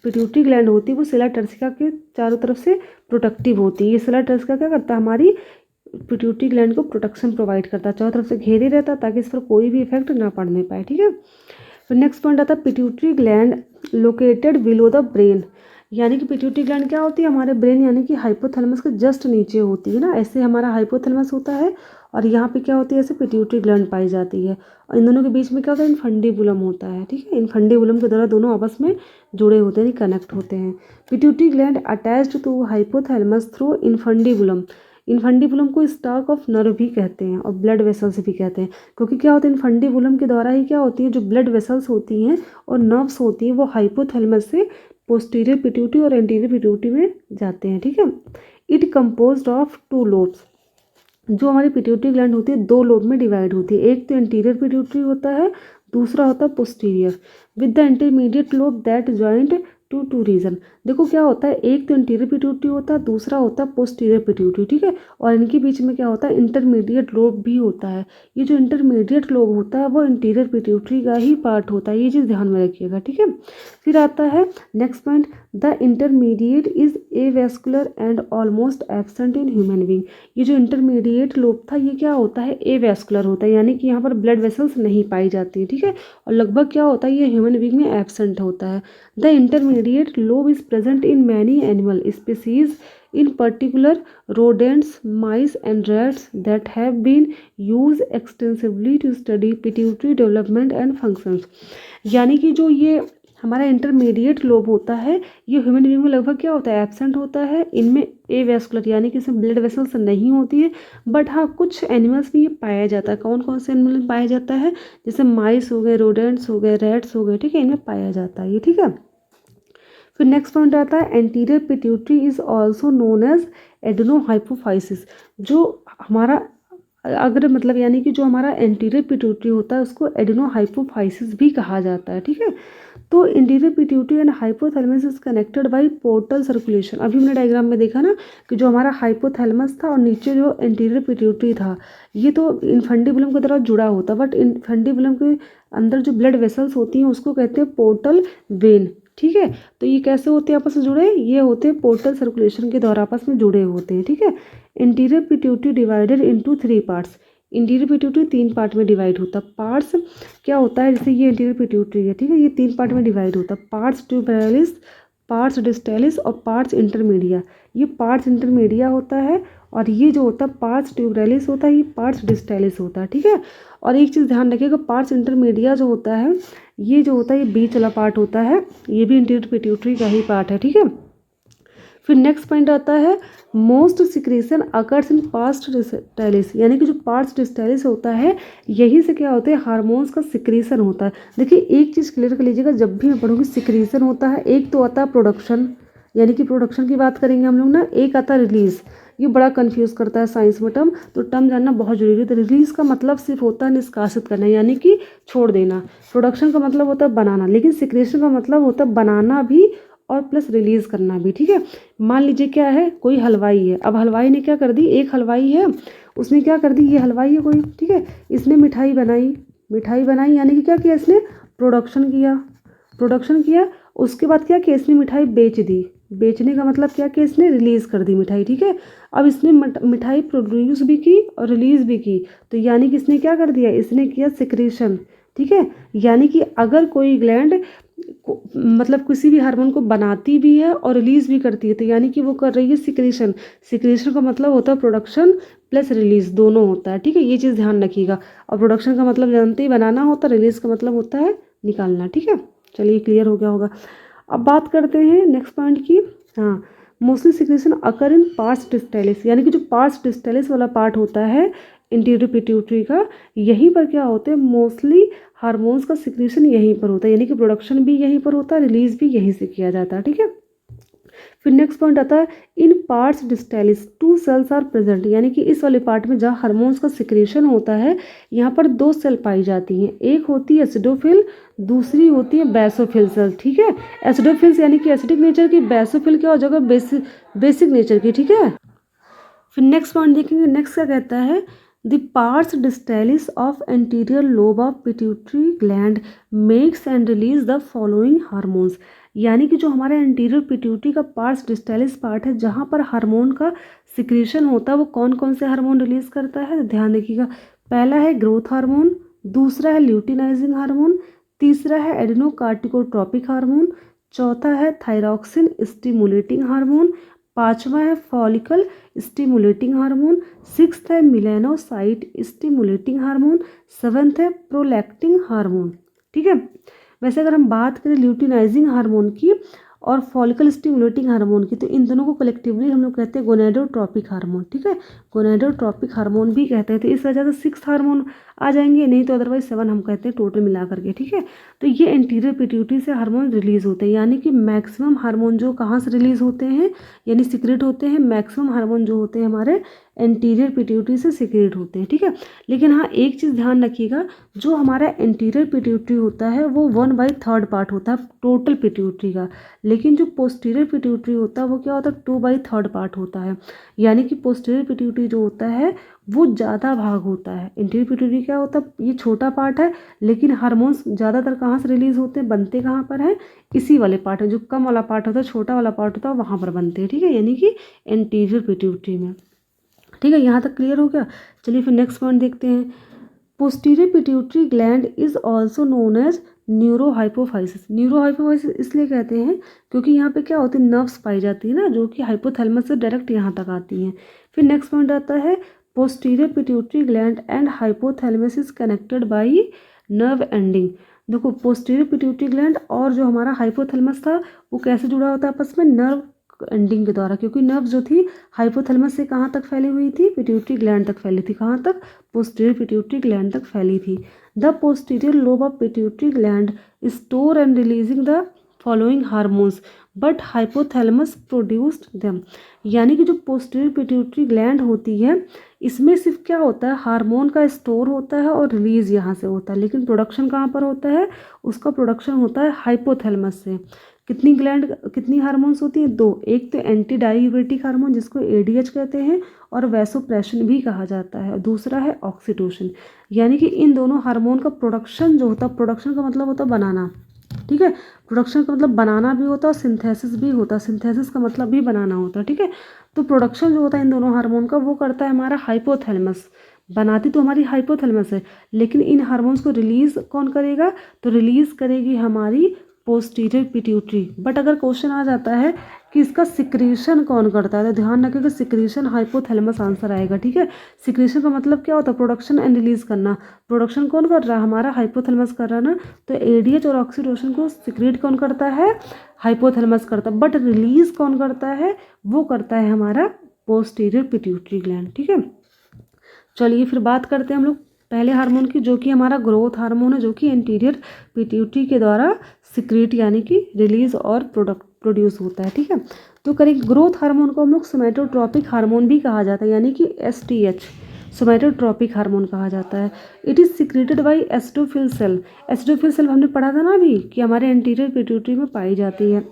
पिट्यूटरी ग्लैंड होती है वो सेला टर्सिका के चारों तरफ से प्रोटेक्टिव होती है। ये सेला टर्सिका क्या करता है, हमारी पिट्यूटरी ग्लैंड को प्रोटेक्शन प्रोवाइड करता है, चारों तरफ से घेरे रहता है ताकि इस पर कोई भी इफेक्ट ना पड़ने पाए। ठीक है, फिर नेक्स्ट पॉइंट आता है pituitary gland located below the brain, यानी कि पिट्यूटरी ग्लैंड क्या होती है, हमारे ब्रेन यानी कि हाइपोथैलेमस के जस्ट नीचे होती है ना, ऐसे हमारा हाइपोथैलेमस होता है, और यहाँ पे क्या होती है, ऐसे पिट्यूटरी ग्लैंड पाई जाती है, और इन दोनों के बीच में क्या होता है, इनफंडीबुलम होता है। ठीक है, इनफंडीबुलम के द्वारा दोनों आपस में जुड़े होते हैं, कनेक्ट होते हैं। Pituitary gland attached to hypothalamus through infundibulum, infundibulum को स्टाक ऑफ नर्व भी कहते हैं और ब्लड वेसल्स भी कहते हैं, क्योंकि क्या होता है, इनफंडीबुलम के द्वारा ही क्या होती है, जो ब्लड वेसल्स होती हैं और नर्व्स होती हैं वो हाइपोथैलेमस से पोस्टीरियर पिट्यूटरी और एंटीरियर पिट्यूटरी में जाते हैं। ठीक है, इट कंपोज्ड ऑफ 2 लोब्स, जो हमारी पिट्यूटरी ग्लैंड होती है 2 लोब में डिवाइड होती है, एक तो एंटीरियर पिट्यूटरी होता है, दूसरा होता है posterior, with the intermediate lobe that joint to region. देखो क्या होता है, एक तो इंटीरियर पिट्यूटरी होता है, दूसरा होता है पोस्टीरियर पिट्यूटरी। ठीक है, और इनके बीच में क्या होता है, इंटरमीडिएट लोब भी होता है। ये जो इंटरमीडिएट लोब होता है वो इंटीरियर पिट्यूटरी का ही पार्ट होता है, ये चीज़ ध्यान में रखिएगा। ठीक है, फिर आता है next point, the intermediate is avascular and almost absent in human being. ये जो इंटरमीडिएट लोब था ये क्या होता है, एवेस्कुलर होता है, यानी कि यहाँ पर ब्लड वेसल्स नहीं पाई जाती है। ठीक है, और लगभग क्या होता है, ये ह्यूमन बीइंग में एब्सेंट होता है। The intermediate lobe is present in many animal species, in particular rodents, mice and rats that have been used extensively to study pituitary development and functions। यानी कि जो ये हमारा इंटरमीडिएट लोब होता है ये ह्यूमन बीइंग में लगभग क्या होता है, एब्सेंट होता है, इनमें एवेस्कुलर यानी कि इसमें ब्लड वेसल्स नहीं होती है, बट हाँ कुछ एनिमल्स में ये पाया जाता है। कौन कौन से एनिमल में पाया जाता है, जैसे माइस हो गए, रोडेंट्स हो गए, रैट्स हो गए। ठीक है, इनमें पाया जाता है ये। ठीक है, फिर नेक्स्ट पॉइंट आता है anterior pituitary is also known as adenohypophysis. जो हमारा अगर मतलब यानी कि जो हमारा एंटीरियर पिट्यूटरी होता है उसको एडेनोहाइपोफाइसिस भी कहा जाता है। ठीक है, तो interior pituitary and hypothalamus is connected by portal circulation. अभी हमने डायग्राम में देखा ना कि जो हमारा हाइपोथैलेमस था और नीचे जो एंटीरियर पिट्यूटरी था ये तो इनफंडीबुलम की तरह जुड़ा होता, बट इनफंडीबुलम के अंदर जो ब्लड वेसल्स होती हैं उसको कहते हैं पोर्टल वेन। ठीक है, तो ये कैसे होते हैं आपस में जुड़े, ये होते हैं पोर्टल सर्कुलेशन के द्वारा आपस में जुड़े होते हैं। ठीक है, interior pituitary divided into 3 parts. Interior pituitary 3 part में डिवाइड होता है। पार्ट्स क्या होता है, जैसे ये इंटीरियर पिट्यूटरी है, ठीक है, ये 3 पार्ट में डिवाइड होता है, पार्ट्स ट्यूबरैलिस, पार्ट्स डिस्टैलिस और पार्ट्स इंटरमीडिया। ये पार्ट्स इंटरमीडिया होता है, और ये जो होता है पार्ट्स ट्यूबरैलिस होता है, ये पार्ट्स डिस्टैलिस होता है। ठीक है, और एक चीज़ ध्यान रखिएगा, पार्ट्स इंटरमीडिया जो होता है ये जो होता है ये बीच वाला पार्ट होता है, ये भी इंटीरियर पिट्यूटरी का ही पार्ट है। ठीक है, फिर नेक्स्ट पॉइंट आता है most secretion occurs in pars distalis, यानी कि जो पार्ट्स डिस्टैलिस होता है यही से क्या होता है, हार्मोन्स का सिक्रीशन होता है। देखिए एक चीज़ क्लियर कर लीजिएगा, जब भी मैं पढ़ूंगी सिक्रीशन होता है, एक तो आता है प्रोडक्शन, यानी कि प्रोडक्शन की बात करेंगे हम लोग ना, एक आता है रिलीज। ये बड़ा कंफ्यूज करता है साइंस में टर्म, तो टर्म जानना बहुत जरूरी है। तो रिलीज का मतलब सिर्फ होता है निष्कासित करना, यानी कि छोड़ देना। प्रोडक्शन का मतलब होता है बनाना, लेकिन सिक्रेशन का मतलब होता है बनाना भी और प्लस रिलीज करना भी। ठीक है, मान लीजिए क्या है, कोई हलवाई है, अब हलवाई ने क्या कर दी, एक हलवाई है उसने क्या कर दी, ये हलवाई है कोई, ठीक है, इसने मिठाई बनाई, मिठाई बनाई यानी कि क्या किया, इसने प्रोडक्शन किया, प्रोडक्शन किया, उसके बाद क्या किया, इसने मिठाई बेच दी, बेचने का मतलब क्या कि इसने रिलीज़ कर दी मिठाई, ठीक है। अब इसने मिठाई प्रोड्यूस भी की और रिलीज़ भी की, तो यानी कि इसने क्या कर दिया, इसने किया सिक्रीशन, ठीक है। यानी कि अगर कोई ग्लैंड मतलब किसी भी हार्मोन को बनाती भी है और रिलीज़ भी करती है, तो यानी कि वो कर रही है सिक्रीशन। सिक्रीशन का मतलब होता है प्रोडक्शन प्लस रिलीज़, दोनों होता है, ठीक है। ये चीज़ ध्यान रखिएगा। और प्रोडक्शन का मतलब जानते ही बनाना होता है, रिलीज़ का मतलब होता है निकालना, ठीक है। चलिए क्लियर हो गया होगा। अब बात करते हैं नेक्स्ट पॉइंट की। हाँ, मोस्टली सिक्रीशन अकर इन पार्स डिस्टाइलिस, यानी कि जो पार्स डिस्टाइलिस वाला पार्ट होता है इंटीरियर पिट्यूटरी का, यहीं पर क्या होते हैं, मोस्टली हार्मोन्स का सिक्रीशन यहीं पर होता है, यानी कि प्रोडक्शन भी यहीं पर होता है, रिलीज भी यहीं से किया जाता है, ठीक है। फिर नेक्स्ट पॉइंट आता है इन पार्ट्स डिस्टाइलिस 2 सेल्स आर प्रेजेंट, यानी कि इस वाले पार्ट में जहाँ हार्मोन्स का सिक्रेशन होता है, यहाँ पर 2 सेल पाई जाती हैं। एक होती है एसिडोफिल, दूसरी होती है बेसोफिल सेल, ठीक है। एसिडोफिल्स यानी कि एसिडिक नेचर की, बेसोफिल क्या हो जाएगा, बेसिक नेचर की, ठीक है। फिर नेक्स्ट पॉइंट देखेंगे, नेक्स्ट क्या कहता है, the pars distalis of anterior lobe of pituitary gland makes and release the following hormones, यानी कि जो हमारा एंटीरियर पिट्यूटरी का पार्ट्स डिस्टाइलिस पार्ट है, जहाँ पर हार्मोन का सिक्रेशन होता है, वो कौन कौन से हार्मोन रिलीज करता है, तो ध्यान रखिएगा। पहला है ग्रोथ हार्मोन, दूसरा है ल्यूटिनाइजिंग हार्मोन, तीसरा है एडिनोकार्टिकोट्रोपिक हार्मोन, चौथा है थायरॉक्सिन स्टिमुलेटिंग हार्मोन, पांचवा है फॉलिकल स्टिमुलेटिंग हार्मोन, सिक्स्थ है मिलेनोसाइट स्टिमुलेटिंग हार्मोन, सेवन्थ है प्रोलैक्टिन हार्मोन, ठीक है। वैसे अगर हम बात करें ल्यूटिनाइजिंग हार्मोन की और फॉलिकल स्टिमुलेटिंग हार्मोन की, तो इन दोनों को कलेक्टिवली हम लोग कहते हैं गोनेडोट्रोपिक हार्मोन, ठीक है। गोनेडोट्रोपिक हार्मोन भी कहते हैं, तो इस वजह से 6 हार्मोन आ जाएंगे, नहीं तो अदरवाइज 7 हम कहते हैं टोटल मिला करके, ठीक है। तो ये एंटीरियर पिट्यूटरी से हार्मोन रिलीज होते हैं, यानी कि मैक्सिमम हार्मोन जो कहाँ से रिलीज होते हैं, यानी सिक्रेट होते हैं, मैक्सिमम हार्मोन जो होते हैं हमारे एंटीरियर पिट्यूटरी से सिक्रेट होते हैं, ठीक है। लेकिन हाँ, एक चीज़ ध्यान रखिएगा, जो हमारा एंटीरियर पिट्यूटरी होता है वो 1/3 पार्ट होता है टोटल पिट्यूटरी का, लेकिन जो पोस्टीरियर पिट्यूटरी होता है वो क्या होता है 2/3 पार्ट होता है, यानी कि पोस्टीरियर पिट्यूटरी जो होता है वो ज़्यादा भाग होता है। इंटीरियर पिट्यूटरी क्या होता है, ये छोटा पार्ट है, लेकिन हार्मोन्स ज़्यादातर कहाँ से रिलीज होते हैं, बनते कहाँ पर है, इसी वाले पार्ट में, जो कम वाला पार्ट होता है, छोटा वाला पार्ट होता है, वहाँ पर बनते हैं, ठीक है, यानी कि एंटीरियर पिट्यूटरी में, ठीक है। यहाँ तक क्लियर हो गया। चलिए फिर नेक्स्ट पॉइंट देखते हैं। Posterior pituitary gland is also known as neurohypophysis. Neurohypophysis इसलिए कहते हैं क्योंकि यहाँ पे क्या होती है, नर्व्स पाई जाती है ना, जो कि हाइपोथैलेमस से डायरेक्ट यहाँ तक आती हैं। फिर नेक्स्ट पॉइंट आता है posterior pituitary gland and hypothalamus is connected by nerve ending. देखो, पोस्टीरियर पिट्यूटरी ग्लैंड और जो हमारा हाइपोथैलेमस था वो कैसे जुड़ा होता है आपस में, नर्व एंडिंग के द्वारा, क्योंकि नर्व जो थी हाइपोथैलेमस से कहाँ तक फैली हुई थी, पिट्यूटरी ग्लैंड तक फैली थी, कहाँ तक, पोस्टीरियर पिट्यूटरी ग्लैंड तक फैली थी। The posterior lobe of pituitary gland store and releasing the following hormones but hypothalamus produced them, यानी कि जो पोस्टीरियर पिट्यूटरी ग्लैंड होती है इसमें सिर्फ क्या होता है, हार्मोन का स्टोर होता है और रिलीज यहाँ से होता है, लेकिन प्रोडक्शन कहाँ पर होता है, उसका प्रोडक्शन होता है हाइपोथैलेमस से। कितनी हार्मोन्स होती हैं, 2, एक तो एंटी डायूरेटिक हार्मोन जिसको एडीएच कहते हैं और वैसोप्रेशन भी कहा जाता है, दूसरा है ऑक्सीटोसिन। यानी कि इन दोनों हार्मोन का प्रोडक्शन जो होता है, प्रोडक्शन का मतलब होता है बनाना, ठीक है, प्रोडक्शन का मतलब बनाना भी होता है और सिंथेसिस भी होता है, सिंथेसिस का मतलब भी बनाना होता है, ठीक है। तो प्रोडक्शन जो होता है इन दोनों हार्मोन का वो करता है हमारा हाइपोथैलेमस, बनाती तो हमारी हाइपोथैलेमस है, लेकिन इन हार्मोन्स को रिलीज कौन करेगा, तो रिलीज करेगी हमारी पोस्टीरियर पिट्यूटरी। बट अगर क्वेश्चन आ जाता है कि इसका सिक्रीशन कौन करता है, तो ध्यान रखिएगा सिक्रीशन हाइपोथैलेमस आंसर आएगा, ठीक है। सिक्रीशन का मतलब क्या होता है, प्रोडक्शन एंड रिलीज करना। प्रोडक्शन कौन कर रहा है, हमारा हाइपोथैलेमस कर रहा है ना, तो एडीएच और ऑक्सीटोसिन को सिक्रीट कौन करता है, हाइपोथैलेमस करता है, बट रिलीज कौन करता है, वो करता है हमारा पोस्टीरियर पिट्यूटरी ग्लैंड, ठीक है। चलिए फिर बात करते हैं हम लोग पहले हार्मोन की, जो कि हमारा ग्रोथ हार्मोन है, जो कि एंटीरियर पिट्यूटरी के द्वारा सिक्रीट यानी कि रिलीज और प्रोड्यूस होता है, ठीक है। तो करें, ग्रोथ हार्मोन को हम लोग सोमैटोट्रोपिक हार्मोन भी कहा जाता है, यानी कि STH, सोमैटोट्रोपिक हार्मोन कहा जाता है। It is secreted by acidophil cell. Acidophil cell हमने पढ़ा था ना अभी कि हमारे एंटीरियर पिट्यूटरी में पाई जाती है।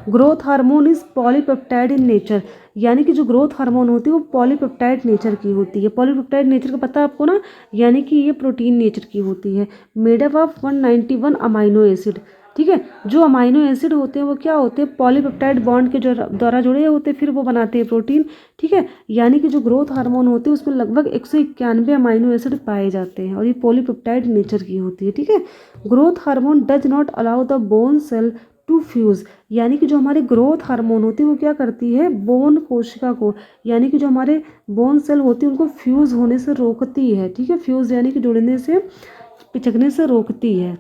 Growth hormone is polypeptide in nature, यानी कि जो ग्रोथ हार्मोन होती है वो पॉलीपेप्टाइड नेचर की होती है। पॉलीपेप्टाइड नेचर का पता है आपको ना, यानी कि ये प्रोटीन नेचर की होती है, made up of 191 amino acid. ठीक है। जो अमाइनो एसिड होते हैं वो क्या होते हैं, पॉलीपेप्टाइड बॉन्ड के जो द्वारा जुड़े होते हैं, फिर वो बनाते हैं प्रोटीन। ठीक है, यानी कि जो ग्रोथ हार्मोन होते हैं उसमें लगभग 191 अमाइनो एसिड पाए जाते हैं और ये पॉलीपेप्टाइड नेचर की होती है। ठीक है, growth hormone does not allow the bone cell to fuse, यानी कि जो हमारे ग्रोथ हार्मोन होती है वो क्या करती है, बोन कोशिका को, यानी कि जो हमारे बोन सेल होती है उनको फ्यूज़ होने से रोकती है। ठीक है, फ्यूज़ यानी कि जुड़ने से, पिचकने से रोकती है।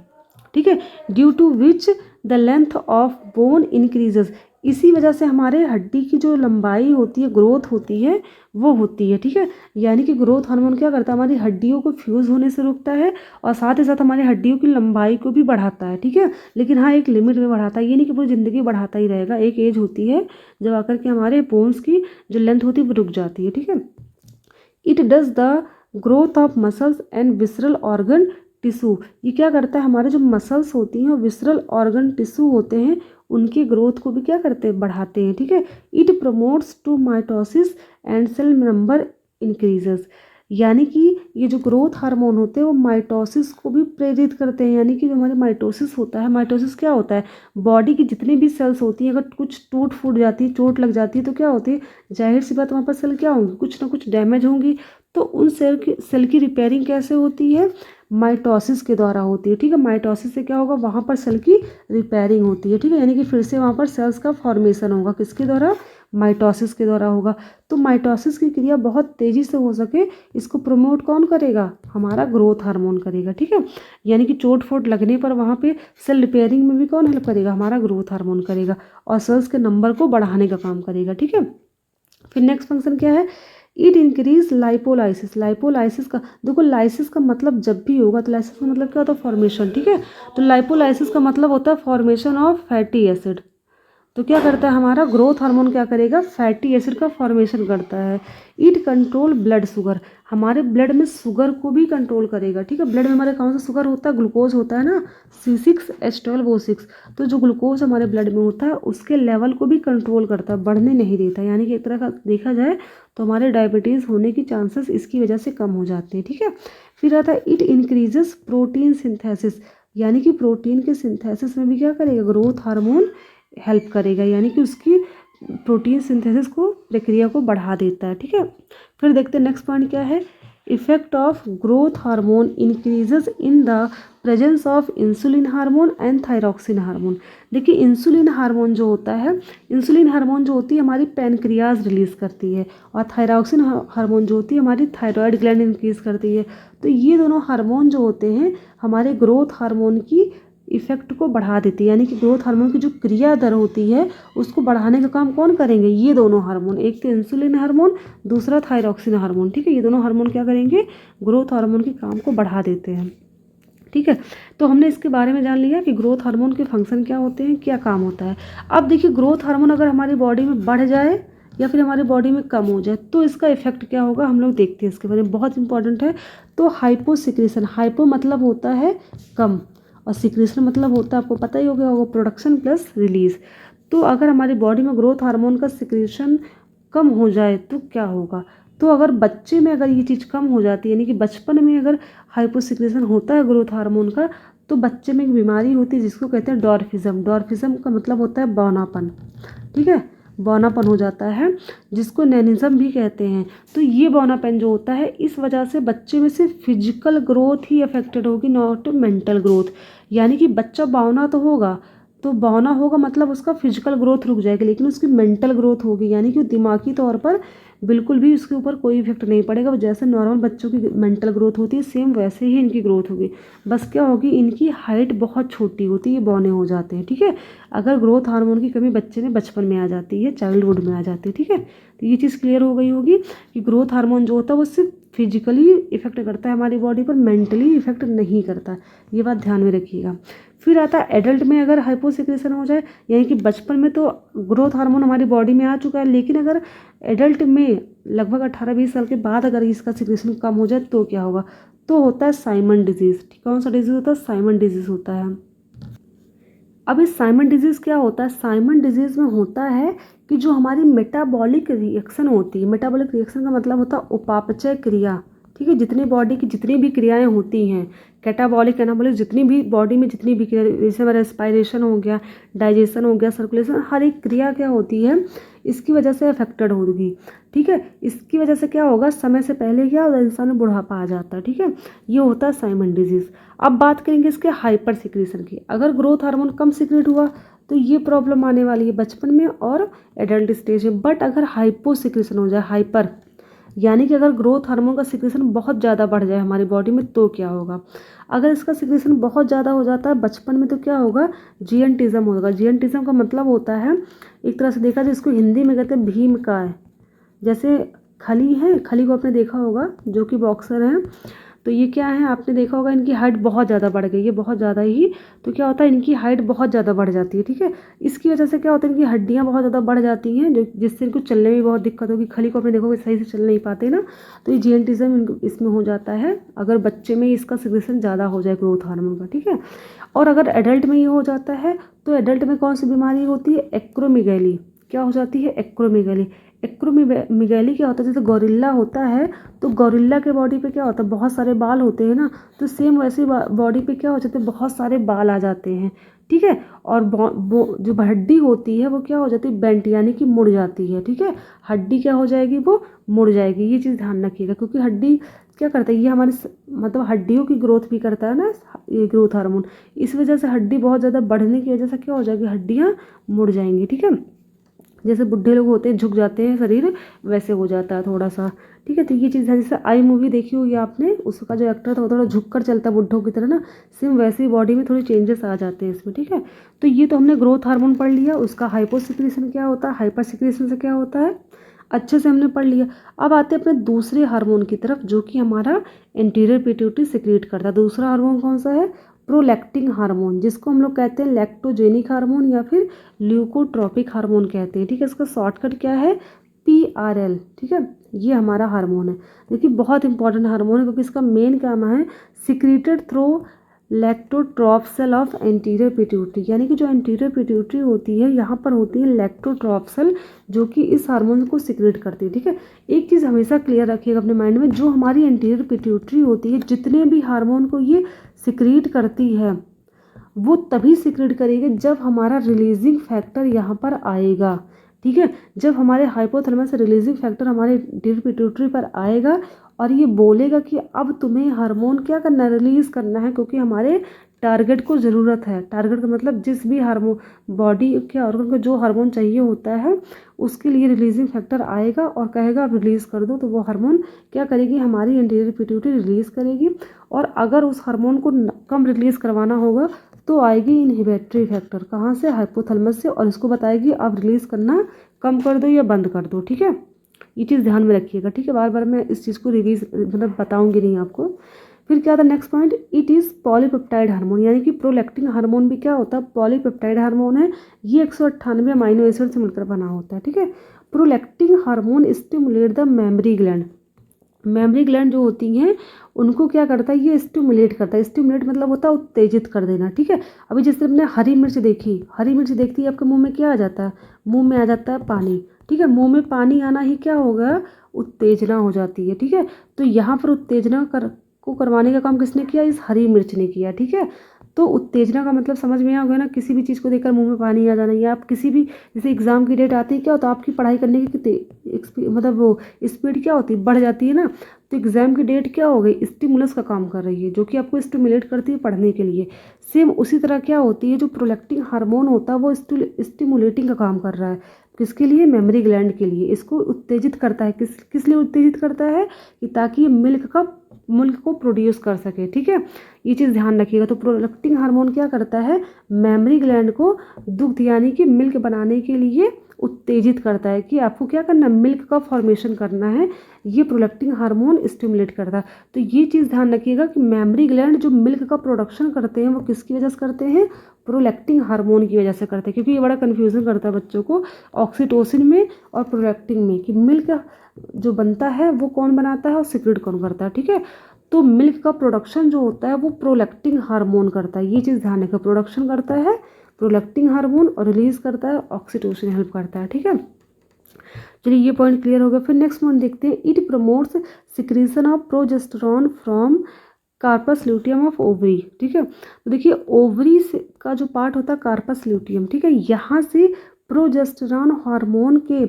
ठीक है, due to which the length of bone increases, इसी वजह से हमारे हड्डी की जो लंबाई होती है, ग्रोथ होती है, वो होती है। ठीक है, यानी कि ग्रोथ हार्मोन क्या करता है, हमारी हड्डियों को फ्यूज़ होने से रोकता है और साथ ही साथ हमारी हड्डियों की लंबाई को भी बढ़ाता है। ठीक है, लेकिन हाँ एक लिमिट में बढ़ाता है, ये नहीं कि पूरी ज़िंदगी बढ़ाता ही रहेगा। एक एज होती है जब आकर के हमारे बोन्स की जो लेंथ होती है वो रुक जाती है। ठीक है, it does the growth of muscles and visceral organ tissue, ये क्या करता है, हमारे जो मसल्स होती हैं और विसरल ऑर्गन टिश्यू होते हैं उनकी ग्रोथ को भी क्या करते हैं, बढ़ाते हैं। ठीक है, it promotes to mitosis and cell number increases, यानी कि ये जो ग्रोथ हार्मोन होते हैं वो माइटोसिस को भी प्रेरित करते हैं। यानी कि जो हमारे माइटोसिस होता है, माइटोसिस क्या होता है, बॉडी की जितनी भी सेल्स होती हैं अगर कुछ टूट फूट जाती है, चोट लग जाती है तो क्या होती है, जाहिर सी बात वहाँ पर सेल क्या होंगी, कुछ ना कुछ डैमेज होंगी। तो उन सेल की रिपेयरिंग कैसे होती है, माइटोसिस के द्वारा होती है। ठीक है, माइटोसिस से क्या होगा, वहाँ पर सेल की रिपेयरिंग होती है। ठीक है, यानी कि फिर से वहाँ पर सेल्स का फॉर्मेशन होगा, किसके द्वारा, माइटोसिस के द्वारा होगा। तो माइटोसिस की क्रिया बहुत तेज़ी से हो सके इसको प्रमोट कौन करेगा, हमारा ग्रोथ हार्मोन करेगा। ठीक है, यानी कि चोट फोट लगने पर वहाँ पे सेल रिपेयरिंग में भी कौन हेल्प करेगा, हमारा ग्रोथ हार्मोन करेगा और सेल्स के नंबर को बढ़ाने का काम करेगा। ठीक है, फिर नेक्स्ट फंक्शन क्या है, इट इंक्रीज लाइपोलाइसिस, लाइपोलाइसिस का देखो, लाइसिस का मतलब जब भी होगा तो लाइसिस का मतलब क्या होता है, फॉर्मेशन। ठीक है, तो लाइपोलाइसिस का मतलब होता है फॉर्मेशन ऑफ फैटी एसिड। तो क्या करता है हमारा ग्रोथ हार्मोन, क्या करेगा, फैटी एसिड का फॉर्मेशन करता है। इट कंट्रोल ब्लड शुगर, हमारे ब्लड में शुगर को भी कंट्रोल करेगा। ठीक है, ब्लड में हमारे कौन सा शुगर होता है, ग्लूकोज होता है ना, C6H12O6। तो जो ग्लूकोज हमारे ब्लड में होता है उसके लेवल को भी कंट्रोल करता है, बढ़ने नहीं देता। यानी कि एक तरह का देखा जाए तो हमारे डायबिटीज़ होने की चांसेस इसकी वजह से कम हो जाते हैं। ठीक है, फिर आता है इट इंक्रीजेस प्रोटीन सिंथेसिस, यानी कि प्रोटीन के सिंथेसिस में भी क्या करेगा, ग्रोथ हार्मोन हेल्प करेगा, यानी कि उसकी प्रोटीन सिंथेसिस को, प्रक्रिया को बढ़ा देता है। ठीक है, फिर देखते हैं नेक्स्ट पॉइंट क्या है, effect of growth hormone increases in the presence of insulin hormone and thyroxine hormone. देखिए इंसुलिन हार्मोन जो होता है, इंसुलिन हार्मोन जो होती है हमारी पैनक्रियाज रिलीज करती है और थायरॉक्सिन हार्मोन जो होती है हमारी थायराइड ग्लैंड इंक्रीज करती है। तो ये दोनों हार्मोन जो होते हैं हमारे ग्रोथ हार्मोन की इफेक्ट को बढ़ा देती है, यानी कि ग्रोथ हार्मोन की जो क्रिया दर होती है उसको बढ़ाने का काम कौन करेंगे, ये दोनों हार्मोन, एक तो इंसुलिन हार्मोन, दूसरा थायरॉक्सिन हार्मोन। ठीक है, ये दोनों हार्मोन क्या करेंगे, ग्रोथ हार्मोन के काम को बढ़ा देते हैं। ठीक है, तो हमने इसके बारे में जान लिया कि ग्रोथ हार्मोन के फंक्शन क्या होते हैं, क्या काम होता है। अब देखिए ग्रोथ हार्मोन अगर हमारी बॉडी में बढ़ जाए या फिर हमारी बॉडी में कम हो जाए तो इसका इफेक्ट क्या होगा, हम लोग देखते हैं इसके बारे में, बहुत इंपॉर्टेंट है। तो हाइपो सिक्रेशन, हाइपो मतलब होता है कम और सिक्रेशन मतलब होता है, आपको पता ही होगा, प्रोडक्शन प्लस रिलीज। तो अगर हमारी बॉडी में ग्रोथ हार्मोन का सिक्रेशन कम हो जाए तो क्या होगा, तो अगर बच्चे में अगर ये चीज़ कम हो जाती है, यानी कि बचपन में अगर हाइपोसिक्रेशन होता है ग्रोथ हार्मोन का, तो बच्चे में एक बीमारी होती है जिसको कहते हैं डॉर्फिज्म। डॉर्फिज्म का मतलब होता है बौनापन। ठीक है, बौनापन हो जाता है जिसको नैनिज्म भी कहते हैं। तो ये बौनापन जो होता है इस वजह से बच्चे में सिर्फ फिजिकल ग्रोथ ही अफेक्टेड होगी, नॉट मेंटल ग्रोथ। यानी कि बच्चा बौना तो होगा, तो बौना होगा मतलब उसका फिजिकल ग्रोथ रुक जाएगी, लेकिन उसकी मेंटल ग्रोथ होगी, यानी कि दिमागी तौर पर बिल्कुल भी उसके ऊपर कोई इफेक्ट नहीं पड़ेगा। जैसे नॉर्मल बच्चों की मेंटल ग्रोथ होती है सेम वैसे ही इनकी ग्रोथ होगी, बस क्या होगी, इनकी हाइट बहुत छोटी होती है, ये बौने हो जाते हैं। ठीक है, अगर ग्रोथ हार्मोन की कमी बच्चे में बचपन में आ जाती है, चाइल्डहुड में आ जाती है। ठीक है, तो ये चीज़ क्लियर हो गई होगी कि ग्रोथ हार्मोन जो होता है वो सिर्फ फिजिकली इफेक्ट करता है हमारी बॉडी पर, मेंटली इफेक्ट नहीं करता, ये बात ध्यान में रखिएगा। फिर आता है एडल्ट में अगर हाइपोसिक्रेशन हो जाए, यानी कि बचपन में तो ग्रोथ हार्मोन हमारी बॉडी में आ चुका है, लेकिन अगर एडल्ट में लगभग 18-20 साल के बाद अगर इसका सिक्रेशन कम हो जाए तो क्या होगा, तो होता है साइमन डिजीज़। कौन सा डिजीज़ होता है, साइमन डिजीज़ होता है। अब इस साइमन डिजीज़ क्या होता है, साइमन डिजीज़ में होता है कि जो हमारी मेटाबॉलिक रिएक्शन होती है, मेटाबॉलिक रिएक्शन का मतलब होता है उपापचय क्रिया, ठीक है। जितनी बॉडी की जितनी भी क्रियाएं होती हैं, कैटाबॉलिक एनाबॉलिक, जितनी भी बॉडी में जितनी भी क्रिया, जैसे हमारा रेस्पायरेशन हो गया, डाइजेशन हो गया, सर्कुलेशन, हर एक क्रिया क्या होती है इसकी वजह से अफेक्टेड होगी। ठीक है। इसकी वजह से क्या होगा, समय से पहले क्या होगा, इंसान में बुढ़ापा आ जाता है। ठीक है। ये होता है साइमन डिजीज़। अब बात करेंगे इसके हाइपर सिक्रीशन की। अगर ग्रोथ हार्मोन कम सिक्रेट हुआ तो ये प्रॉब्लम आने वाली है बचपन में और एडल्ट स्टेज में। बट अगर हाइपो सिक्रेशन हो जाए, हाइपर यानी कि अगर ग्रोथ हार्मोन का सिक्रेशन बहुत ज़्यादा बढ़ जाए हमारी बॉडी में तो क्या होगा। अगर इसका सिक्रेशन बहुत ज़्यादा हो जाता है बचपन में तो क्या होगा, जीएनटिज्म होगा। जीएनटिज्म का मतलब होता है, एक तरह से देखा जाए इसको हिंदी में कहते हैं भीम का है। जैसे खली है, खली को आपने देखा होगा जो कि बॉक्सर हैं, तो ये क्या है आपने देखा होगा, इनकी हाइट बहुत ज़्यादा बढ़ गई है, बहुत ज़्यादा ही। तो क्या होता है, इनकी हाइट बहुत ज़्यादा बढ़ जाती है। ठीक है। इसकी वजह से क्या होता है, इनकी हड्डियाँ बहुत ज़्यादा बढ़ जाती हैं, जो जिससे इनको चलने में बहुत दिक्कत होगी। खली को आपने देखोगे सही से चल नहीं पाते ना, तो ये जीएनटिज्म इसमें हो जाता है अगर बच्चे में इसका सिक्रेशन ज़्यादा हो जाए ग्रोथ हार्मोन का। ठीक है। और अगर एडल्ट में ये हो जाता है तो एडल्ट में कौन सी बीमारी होती है, एक्रोमेगैली। क्या हो जाती है, एक्रोमेगैली। एक्रोमेगैली क्या होता है, जैसे गोरिल्ला होता है तो गोरिल्ला के बॉडी पे क्या होता है, बहुत सारे बाल होते हैं ना, तो सेम वैसे बॉडी पे क्या हो जाते हैं, बहुत सारे बाल आ जाते हैं। ठीक है। और वो जो हड्डी होती है वो क्या हो जाती है, बेंट यानी कि मुड़ जाती है। ठीक है। हड्डी क्या हो जाएगी, वो मुड़ जाएगी। ये चीज़ ध्यान रखिएगा, क्योंकि हड्डी क्या करता है, ये हमारे मतलब हड्डियों की ग्रोथ भी करता है ना ये ग्रोथ हार्मोन। इस वजह से हड्डी बहुत ज़्यादा बढ़ने की वजह से क्या हो जाएगी, हड्डियाँ मुड़ जाएंगी। ठीक है। जैसे बुढ़े लोग होते हैं झुक जाते हैं शरीर, वैसे हो जाता है थोड़ा सा। ठीक है। तो ये चीज़ है, जैसे आई मूवी देखी होगी आपने, उसका जो एक्टर था वो थोड़ा झुक कर चलता है बुढ़ों की तरह ना, सेम वैसे ही बॉडी में थोड़ी चेंजेस आ जाते हैं इसमें। ठीक है। तो ये तो हमने ग्रोथ हार्मोन पढ़ लिया, उसका हाइपो सिक्रेशन क्या होता है, हाइपर सिक्रेशन से क्या होता है, अच्छे से हमने पढ़ लिया। अब आते हैं अपने दूसरे हार्मोन की तरफ जो कि हमारा एंटीरियर पिट्यूटरी सिक्रेट करता है। दूसरा हार्मोन कौन सा है, प्रोलैक्टिन हार्मोन, जिसको हम लोग कहते हैं लैक्टोजेनिक हार्मोन या फिर ल्यूकोट्रोपिक हार्मोन कहते हैं। ठीक है। इसका शॉर्टकट क्या है, PRL। ठीक है। ये हमारा हार्मोन है। देखिए बहुत इंपॉर्टेंट हार्मोन है, क्योंकि इसका मेन काम है secreted through lactotrophs of anterior pituitary, यानी कि जो एंटीरियर पिट्यूटरी होती है यहाँ पर होती है लैक्टोट्रॉप्सल, जो कि इस हार्मोन को सिक्रेट करती है। ठीक है। एक चीज़ हमेशा क्लियर रखिएगा अपने माइंड में, जो हमारी एंटीरियर पिट्यूटरी होती है जितने भी हार्मोन को ये सिक्रेट करती है वो तभी सिक्रेट करेगी जब हमारा रिलीजिंग फैक्टर यहाँ पर आएगा। ठीक है। जब हमारे हाइपोथैलेमस रिलीजिंग फैक्टर हमारे पिट्यूटरी पर आएगा और ये बोलेगा कि अब तुम्हें हार्मोन क्या करना है, रिलीज करना है, क्योंकि हमारे टारगेट को ज़रूरत है। टारगेट का मतलब जिस भी हार्मोन बॉडी के ऑर्गन को जो हार्मोन चाहिए होता है उसके लिए रिलीजिंग फैक्टर आएगा और कहेगा अब रिलीज़ कर दो, तो वो हार्मोन क्या करेगी, हमारी एंटीरियर पिट्यूटरी रिलीज़ करेगी। और अगर उस हार्मोन को कम रिलीज़ करवाना होगा तो आएगी इनहिबिटरी फैक्टर, कहाँ से, हाइपोथैलेमस से, और इसको बताएगी आप रिलीज़ करना कम कर दो या बंद कर दो। ठीक है। ये चीज़ ध्यान में रखिएगा। ठीक है। बार बार मैं इस चीज़ को रिवीज मतलब बताऊंगी नहीं आपको। फिर क्या था next point, it is polypeptide hormone, यानी कि प्रोलैक्टिन हार्मोन भी क्या होता है, पॉलीपेप्टाइड हार्मोन है। ये 198 अमाइनो एसिड से मिलकर बना होता है। ठीक है। Prolactin hormone stimulate the mammary gland, mammary gland जो होती हैं उनको क्या करता है, ये स्टिमुलेट करता है। स्टिमुलेट मतलब होता है उत्तेजित कर देना। ठीक है। अभी जैसे आपने हरी मिर्च देखी, हरी मिर्च देखती है आपके मुंह में क्या आ जाता है, मुंह में आ जाता है पानी। ठीक है। मुंह में पानी आना ही क्या होगा, उत्तेजना हो जाती है। ठीक है। तो यहाँ पर उत्तेजना को करवाने का काम किसने किया, इस हरी मिर्च ने किया। ठीक है। तो उत्तेजना का मतलब समझ में आ गया ना, किसी भी चीज़ को देखकर मुंह में पानी आ जाना, या आप किसी भी जैसे एग्जाम की डेट आती है क्या होता है, आपकी पढ़ाई करने की कितनी मतलब वो स्पीड क्या होती है, बढ़ जाती है ना। तो एग्जाम की डेट क्या हो गई, स्टिमुलस का काम कर रही है, जो कि आपको स्टिमुलेट करती है पढ़ने के लिए। सेम उसी तरह क्या होती है, जो प्रोलैक्टिन हार्मोन होता है वो स्टिमुलेटिंग का काम कर रहा है, किसके लिए, मेमोरी ग्लैंड के लिए। इसको उत्तेजित करता है, किस लिए उत्तेजित करता है, कि ताकि ये मिल्क को प्रोड्यूस कर सके। ठीक है। ये चीज़ ध्यान रखिएगा। तो प्रोलैक्टिन हार्मोन क्या करता है, मेमोरी ग्लैंड को दुग्ध यानी कि मिल्क बनाने के लिए उत्तेजित करता है, कि आपको क्या करना है, मिल्क का फॉर्मेशन करना है, ये प्रोलैक्टिन हार्मोन स्टिमुलेट करता है। तो ये चीज़ ध्यान रखिएगा कि मेमोरी ग्लैंड जो मिल्क का प्रोडक्शन करते हैं वो किसकी वजह से करते हैं, प्रोलैक्टिन हार्मोन की वजह से करते हैं। क्योंकि ये बड़ा कन्फ्यूज़न करता है बच्चों को ऑक्सीटोसिन में और प्रोलैक्टिन में, कि मिल्क जो बनता है वो कौन बनाता है और सिक्रेट कौन करता है। ठीक है। तो मिल्क का प्रोडक्शन जो होता है वो प्रोलैक्टिन हार्मोन करता है। ये चीज़ ध्यान रखिएगा, प्रोडक्शन करता है प्रोलैक्टिन हार्मोन और रिलीज करता है ऑक्सीटोसिन, हेल्प करता है। ठीक है। चलिए ये पॉइंट क्लियर हो गया। फिर नेक्स्ट पॉइंट देखते हैं, it promotes secretion of progesterone from corpus luteum of ovary. ठीक है, तो देखिए ओवरी से का जो पार्ट होता है कार्पस ल्यूटियम, ठीक है, यहाँ से प्रोजेस्टेरॉन हार्मोन के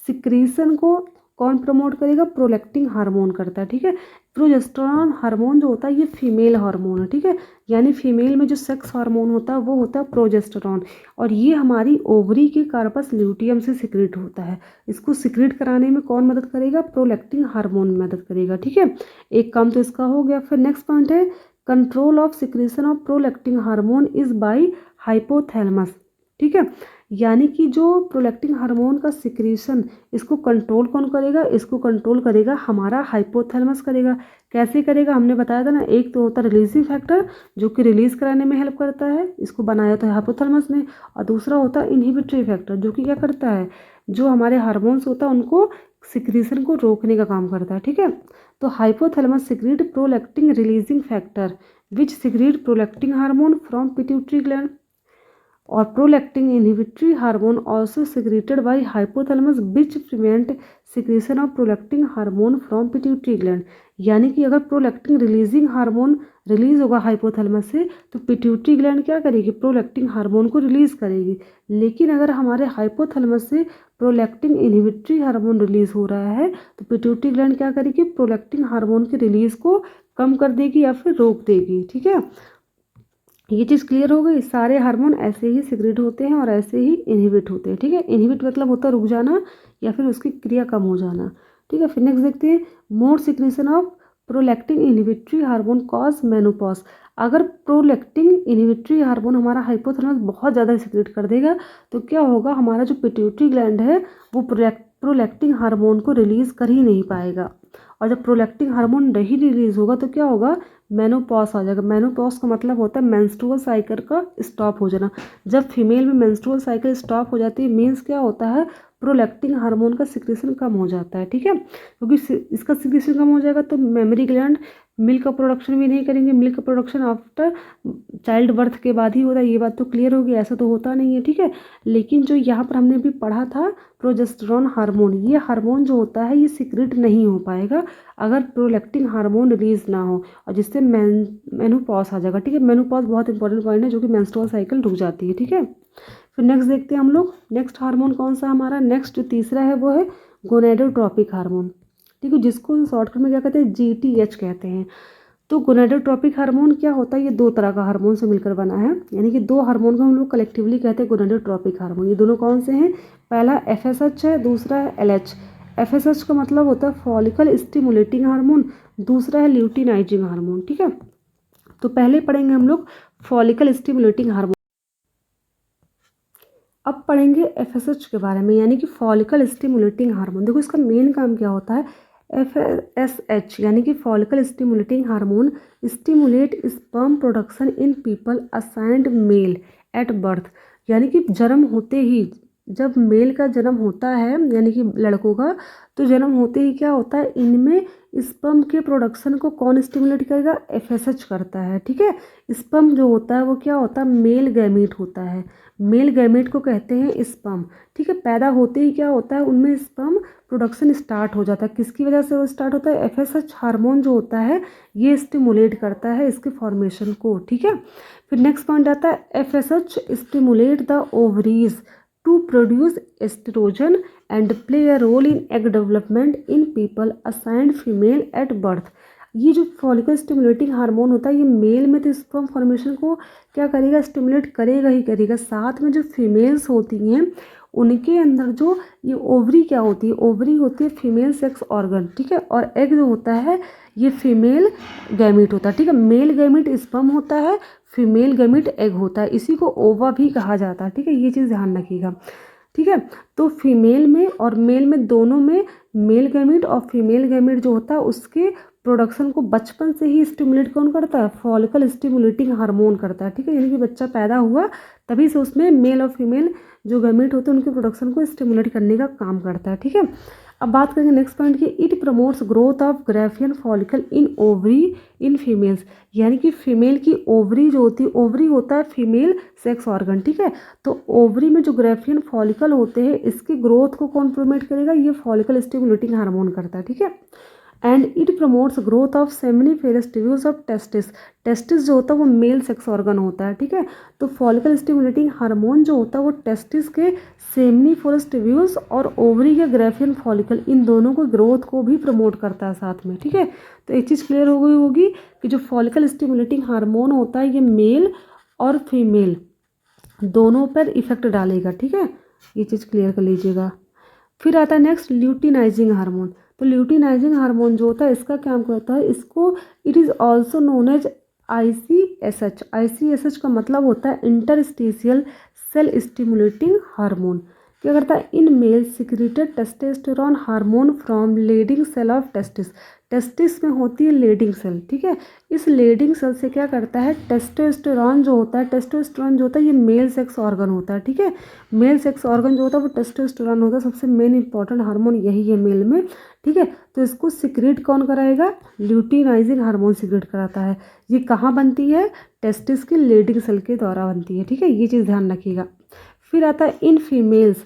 सिक्रीशन को कौन प्रमोट करेगा? प्रोलैक्टिन हार्मोन करता है। ठीक है, प्रोजेस्टेरॉन हार्मोन जो होता है ये फीमेल हार्मोन है। ठीक है, यानी फीमेल में जो सेक्स हार्मोन होता है वो होता है प्रोजेस्टेरॉन, और ये हमारी ओवरी के कार्पस ल्यूटियम से सिक्रीट होता है। इसको सिक्रीट कराने में कौन मदद करेगा? प्रोलैक्टिन हार्मोन मदद करेगा। ठीक है, एक काम तो इसका हो गया। फिर नेक्स्ट पॉइंट है, control of secretion of prolactin hormone is by hypothalamus. ठीक है, यानी कि जो प्रोलैक्टिन हार्मोन का सिक्रीशन, इसको कंट्रोल कौन करेगा? इसको कंट्रोल करेगा हमारा हाइपोथैलेमस करेगा। कैसे करेगा? हमने बताया था ना, एक तो होता है रिलीजिंग फैक्टर जो कि रिलीज कराने में हेल्प करता है, इसको बनाया तो है हाइपोथैलेमस ने, और दूसरा होता है इनहिबिटरी फैक्टर जो कि क्या करता है, जो हमारे हार्मोन्स होता है उनको सिक्रीशन को रोकने का काम करता है। ठीक है, तो hypothalamus secrete prolactin releasing factor which secrete prolactin hormone from pituitary gland, और prolactin inhibitory hormone also secreted by hypothalamus which prevent secretion of prolactin hormone from pituitary gland. यानी कि अगर प्रोलैक्टिन रिलीजिंग हार्मोन रिलीज होगा hypothalamus से, तो pituitary gland क्या करेगी? Prolactin hormone को रिलीज करेगी। लेकिन अगर हमारे हाइपोथैलेमस से प्रोलैक्टिन इनहिबिटरी हार्मोन रिलीज हो रहा है, तो पिट्यूटरी ग्लैंड क्या करेगी? प्रोलैक्टिन हार्मोन के रिलीज को कम कर देगी या फिर रोक देगी। ठीक है, ये चीज़ क्लियर हो गई। सारे हार्मोन ऐसे ही सिक्रेट होते हैं और ऐसे ही इनहिबिट होते हैं। ठीक है, इनहिबिट मतलब होता है रुक जाना या फिर उसकी क्रिया कम हो जाना। ठीक है, फिर नेक्स्ट देखते हैं, more secretion of prolactin inhibitory hormone cause menopause. अगर प्रोलैक्टिन इनहिबिटरी हार्मोन हमारा हाइपोथैलेमस बहुत ज़्यादा सिक्रेट कर देगा तो क्या होगा? हमारा जो पिट्यूटरी ग्लैंड है वो प्रोलैक्टिन हार्मोन को रिलीज कर ही नहीं पाएगा, और जब प्रोलैक्टिन हार्मोन नहीं रिलीज होगा तो क्या होगा? मेनोपॉज आ जाएगा। मेनोपॉज का मतलब होता है मेंस्ट्रुअल साइकिल का स्टॉप हो जाना। जब फीमेल में मेंस्ट्रुअल साइकिल स्टॉप हो जाती है मीन्स क्या होता है? प्रोलैक्टिन हार्मोन का सिक्रेशन कम हो जाता है। ठीक है, क्योंकि इसका सिक्रेशन कम हो जाएगा तो मेमरी ग्लैंड मिल्क का प्रोडक्शन भी नहीं करेंगे। मिल्क का प्रोडक्शन आफ्टर चाइल्ड बर्थ के बाद ही होता है, ये बात तो क्लियर होगी। ऐसा तो होता नहीं है। ठीक है, लेकिन जो यहाँ पर हमने भी पढ़ा था प्रोजेस्टेरॉन हार्मोन, ये हार्मोन जो होता है ये सिक्रेट नहीं हो पाएगा अगर प्रोलैक्टिन हार्मोन रिलीज ना हो, और जिससे मेनोपॉज आ जाएगा। ठीक है, मेनोपॉज बहुत इंपॉर्टेंट पॉइंट है जो कि मेंस्ट्रुअल साइकिल रुक जाती है। ठीक है, फिर नेक्स्ट देखते हैं हम लोग, नेक्स्ट हार्मोन कौन सा हमारा, नेक्स्ट जो तीसरा है वो है गोनेडोट्रोपिक हार्मोन। ठीक है, जिसको शॉर्टकट में क्या कहते हैं? GTH कहते हैं। तो गोनेडोट्रोपिक हार्मोन क्या होता है? ये दो तरह का हार्मोन से मिलकर बना है, यानी कि दो हार्मोन को हम लोग कलेक्टिवली कहते हैं गोनेडोट्रोपिक हार्मोन। ये दोनों कौन से हैं? पहला FSH है, दूसरा है LH। FSH का मतलब होता है फॉलिकल स्टिमुलेटिंग हार्मोन, दूसरा है ल्यूटिनाइजिंग हार्मोन। ठीक है, तो पहले पढ़ेंगे हम लोग फॉलिकल स्टिमुलेटिंग हार्मोन, अब पढ़ेंगे FSH के बारे में, यानी कि फॉलिकल स्टिमुलेटिंग हार्मोन। देखो इसका मेन काम क्या होता है? FSH यानी कि follicle stimulating hormone stimulate sperm production in people assigned male at birth. यानी कि जन्म होते ही, जब मेल का जन्म होता है यानी कि लड़कों का, तो जन्म होते ही क्या होता है? इनमें स्पर्म के प्रोडक्शन को कौन स्टिमुलेट करेगा? FSH करता है। ठीक है, स्पर्म जो होता है वो क्या होता है? मेल गैमीट होता है। मेल गैमेट को कहते हैं स्पर्म। ठीक है, पैदा होते ही क्या होता है? उनमें स्पर्म प्रोडक्शन स्टार्ट हो जाता है। किसकी वजह से वो स्टार्ट होता है? FSH हार्मोन जो होता है ये स्टिमुलेट करता है इसके फॉर्मेशन को। ठीक है, फिर नेक्स्ट पॉइंट आता है, FSH stimulate the ovaries to produce oestrogen and play a role in egg development in people assigned female at birth. ये जो फॉलिकल स्टिमुलेटिंग हार्मोन होता है ये मेल में तो स्पर्म फॉर्मेशन को क्या करेगा? स्टिमुलेट करेगा ही करेगा। साथ में जो फीमेल्स होती हैं उनके अंदर जो ये ओवरी क्या होती है? ओवरी होती है फीमेल सेक्स ऑर्गन। ठीक है, और एग जो होता है ये फीमेल गैमीट होता है। ठीक है, मेल गैमीट स्पर्म होता है, फीमेल गैमीट एग होता है, इसी को ओवा भी कहा जाता है। ठीक है, ये चीज़ ध्यान रखिएगा। ठीक है, तो फीमेल में और मेल में दोनों में मेल गैमीट और फीमेल गैमीट जो होता है उसके प्रोडक्शन को बचपन से ही स्टिमुलेट कौन करता है? फॉलिकल स्टिमुलेटिंग हार्मोन करता है। ठीक है, यानी कि बच्चा पैदा हुआ तभी से उसमें मेल और फीमेल जो गैमीट होते हैं उनके प्रोडक्शन को स्टिमुलेट करने का काम करता है। ठीक है, अब बात करेंगे नेक्स्ट पॉइंट की, it promotes growth of Graafian follicle in ovary in females, यानी कि फीमेल की ओवरी जो होती है, ओवरी होता है फीमेल सेक्स ऑर्गन, ठीक है। तो ओवरी में जो ग्राफियन फॉलिकल होते हैं इसकी ग्रोथ को कौन प्रमोट करेगा, ये फॉलिकल स्टिमुलेटिंग हार्मोन करता है, ठीक है। And it promotes growth of seminiferous tubules of testis, testis जो होता है वो मेल सेक्स ऑर्गन होता है, ठीक है। तो फॉलिकल स्टिमुलेटिंग हार्मोन जो होता है वो टेस्टिस के सेमिनिफेरस ट्यूब्यूल्स और ओवरी के ग्राफियन फॉलिकल, इन दोनों को ग्रोथ को भी प्रमोट करता है साथ में, ठीक है। तो एक चीज़ क्लियर हो गई होगी कि जो फॉलिकल स्टिमुलेटिंग हार्मोन होता है ये मेल और फीमेल दोनों पर इफेक्ट डालेगा, ठीक है। ये चीज़ क्लियर कर लीजिएगा। फिर आता है नेक्स्ट ल्यूटिनाइजिंग हार्मोन। तो ल्यूटिनाइजिंग हार्मोन जो होता है इसका क्या करता है, इसको it is also known as ICSH। ICSH का मतलब होता है इंटरस्टिशियल सेल स्टिमुलेटिंग हार्मोन। क्या करता है, in male secreted testosterone hormone from Leydig cell of testis, testis में होती है लीडिंग सेल, ठीक है। इस लीडिंग सेल से क्या करता है, टेस्टोस्टेरोन जो होता है, टेस्टोस्टेरोन जो होता है ये मेल सेक्स ऑर्गन होता है, ठीक है। मेल सेक्स ऑर्गन जो होता है वो टेस्टोस्टेरोन होता है, सबसे मेन इंपॉर्टेंट हार्मोन यही है मेल में, ठीक है। तो इसको सिक्रेट कौन कराएगा, ल्यूटिनाइजिंग हार्मोन सिक्रेट कराता है। ये कहाँ बनती है, टेस्टिस की लीडिंग सेल के द्वारा बनती है, ठीक है। ये चीज़ ध्यान रखिएगा। फिर आता है in females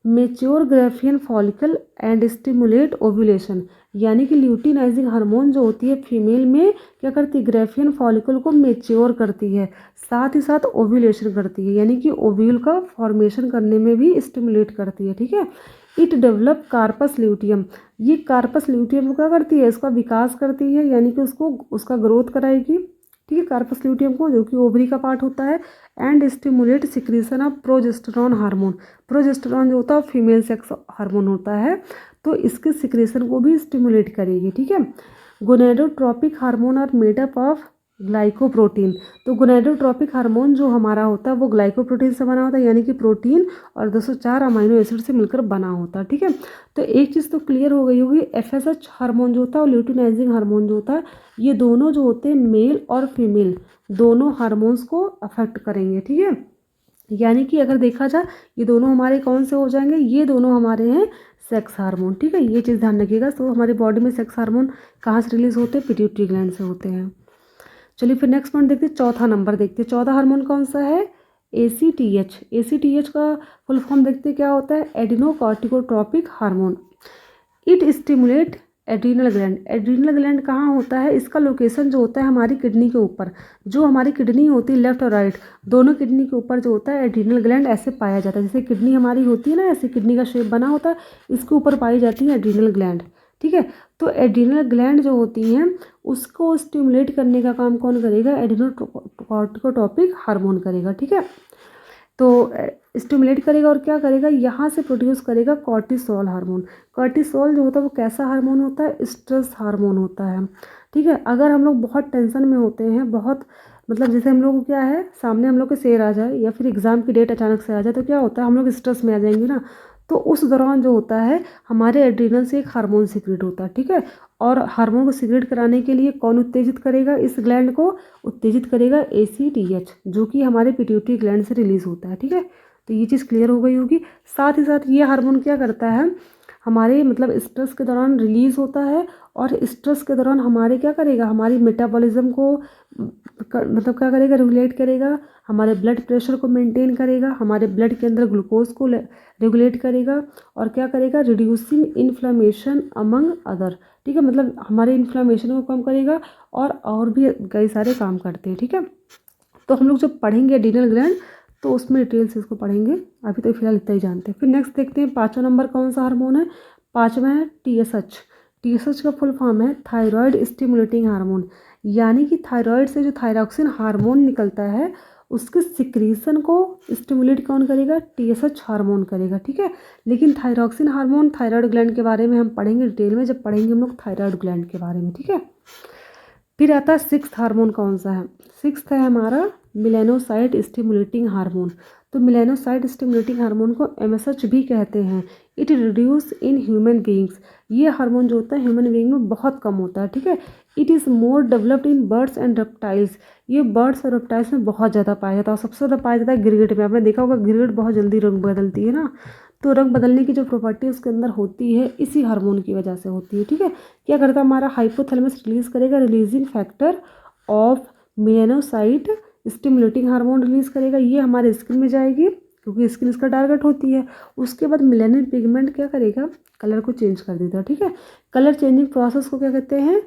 mature Graafian follicle and stimulate ovulation, यानी कि ल्यूटिनाइजिंग हार्मोन जो होती है फीमेल में क्या करती है, ग्राफियन फॉलिकल को मेच्योर करती है, साथ ही साथ ओव्यूलेशन करती है, यानी कि ओव्यूल का फॉर्मेशन करने में भी स्टिमुलेट करती है, ठीक है। इट डेवलप कार्पस ल्यूटियम, ये कार्पस ल्यूटियम को क्या करती है, इसका विकास करती है, यानी कि उसका ग्रोथ कराएगी, ठीक है, कार्पस ल्यूटियम को, जो कि ओवरी का पार्ट होता है। And stimulate secretion of progesterone hormone, progesterone जो होता है फीमेल सेक्स हार्मोन होता है, तो इसके सिक्रेशन को भी स्टिमुलेट करेगी, ठीक है। Gonadotropic hormone are made up of glycoprotein, तो गोनेडोट्रोपिक हार्मोन जो हमारा होता है वो ग्लाइकोप्रोटीन से बना होता है, यानी कि प्रोटीन और 204 अमीनो एसिड से मिलकर बना होता है, ठीक है। तो एक चीज़ तो क्लियर हो गई होगी, FSH हार्मोन जो होता है और ल्यूटिनाइजिंग हार्मोन जो होता है ये दोनों जो होते हैं मेल और फीमेल दोनों हार्मोन्स को अफेक्ट करेंगे, ठीक है। यानी कि अगर देखा जाए ये दोनों हमारे कौन से हो जाएंगे, ये दोनों हमारे हैं सेक्स हार्मोन, ठीक है। ये चीज़ ध्यान रखिएगा। तो हमारी बॉडी में सेक्स हार्मोन कहाँ से रिलीज होते हैं, पिट्यूटरी ग्लैंड से होते हैं। चलिए फिर नेक्स्ट पॉइंट देखते हैं, चौथा नंबर देखते हैं, चौथा हार्मोन कौन सा है, ACTH। ACTH का फुल फॉर्म देखते हैं क्या होता है, adrenocorticotropic hormone. It stimulate adrenal gland, adrenal gland कहाँ होता है, इसका लोकेशन जो होता है हमारी किडनी के ऊपर, जो हमारी किडनी होती है लेफ्ट और राइट दोनों किडनी के ऊपर जो होता है एड्रीनल ग्लैंड ऐसे पाया जाता है, जैसे किडनी हमारी होती है ना, ऐसे किडनी का शेप बना होता है, इसके ऊपर पाई जाती है एड्रीनल ग्लैंड, ठीक है। तो एड्रीनल ग्लैंड जो होती हैं उसको स्टिमुलेट करने का काम कौन करेगा, एडिनोकॉर्टिकोट्रोपिक हार्मोन करेगा, ठीक है। तो स्टिमुलेट करेगा और क्या करेगा, यहाँ से प्रोड्यूस करेगा कॉर्टिसोल हार्मोन। कॉर्टिसोल जो होता है वो कैसा हार्मोन होता है, स्ट्रेस हार्मोन होता है, ठीक है। अगर हम लोग बहुत टेंशन में होते हैं, बहुत मतलब जैसे हम लोग को क्या है, सामने हम लोग के शेर आ जाए या फिर एग्ज़ाम की डेट अचानक से आ जाए तो क्या होता है, हम लोग स्ट्रेस में आ जाएंगे ना, तो उस दौरान जो होता है हमारे एड्रीनल से एक हार्मोन सीक्रेट होता है, ठीक है। और हार्मोन को सीक्रेट कराने के लिए कौन उत्तेजित करेगा, इस ग्लैंड को उत्तेजित करेगा ACTH, जो कि हमारे पिट्यूटरी ग्लैंड से रिलीज होता है, ठीक है। तो ये चीज़ क्लियर हो गई होगी। साथ ही साथ ये हार्मोन क्या करता है, हमारे मतलब स्ट्रेस के दौरान रिलीज होता है, और स्ट्रेस के दौरान हमारे क्या करेगा, हमारी मेटाबॉलिज्म को मतलब क्या करेगा, रेगुलेट करेगा, हमारे ब्लड प्रेशर को मेंटेन करेगा, हमारे ब्लड के अंदर ग्लूकोज को रेगुलेट करेगा, और क्या करेगा, रिड्यूसिंग इन्फ्लेमेशन अमंग अदर, ठीक है। मतलब हमारे इन्फ्लेमेशन को कम करेगा और भी कई सारे काम करते हैं, ठीक है। तो हम लोग जब पढ़ेंगे एड्रीनल ग्लैंड तो उसमें डिटेल से इसको पढ़ेंगे, अभी तो फिलहाल इतना ही जानते हैं। फिर नेक्स्ट देखते हैं पाँचवा नंबर कौन सा हार्मोन है, पाँचवा है TSH। TSH का फुल फॉर्म है थायराइड स्टिमुलेटिंग हार्मोन, यानी कि थायराइड से जो थायरॉक्सिन हार्मोन निकलता है उसके सिक्रीशन को स्टिमुलेट कौन करेगा, TSH हार्मोन करेगा, ठीक है। लेकिन थायरॉक्सिन हार्मोन थायराइड ग्लैंड के बारे में हम पढ़ेंगे डिटेल में जब पढ़ेंगे हम लोग थायराइड ग्लैंड के बारे में, ठीक है। फिर आता है सिक्स्थ हार्मोन कौन सा है, सिक्स्थ है हमारा मेलानोसाइट स्टिमुलेटिंग हार्मोन। तो मेलानोसाइट स्टिमुलेटिंग हार्मोन को MSH भी कहते हैं। It reduce in human beings, ये हार्मोन जो होता है ह्यूमन बींग में बहुत कम होता है, ठीक है। It is more developed in birds and reptiles, ये बर्ड्स और रेप्टाइल्स में बहुत ज़्यादा पाया जाता है, और सबसे ज़्यादा पाया जाता है गिरगिट में। आपने देखा होगा गिरगिट बहुत जल्दी रंग बदलती है ना, तो रंग बदलने की जो प्रॉपर्टी उसके अंदर होती है इसी हार्मोन की वजह से होती है। ठीक है, क्या करता है हमारा हाइपोथैलेमस रिलीज करेगा releasing factor of melanocyte stimulating hormone release करेगा, ये हमारे स्किन में जाएगी क्योंकि स्किन इसका टारगेट होती है। उसके बाद मेलानिन पिगमेंट क्या करेगा, कलर को चेंज कर देता है। ठीक है, कलर चेंजिंग प्रोसेस को क्या कहते हैं,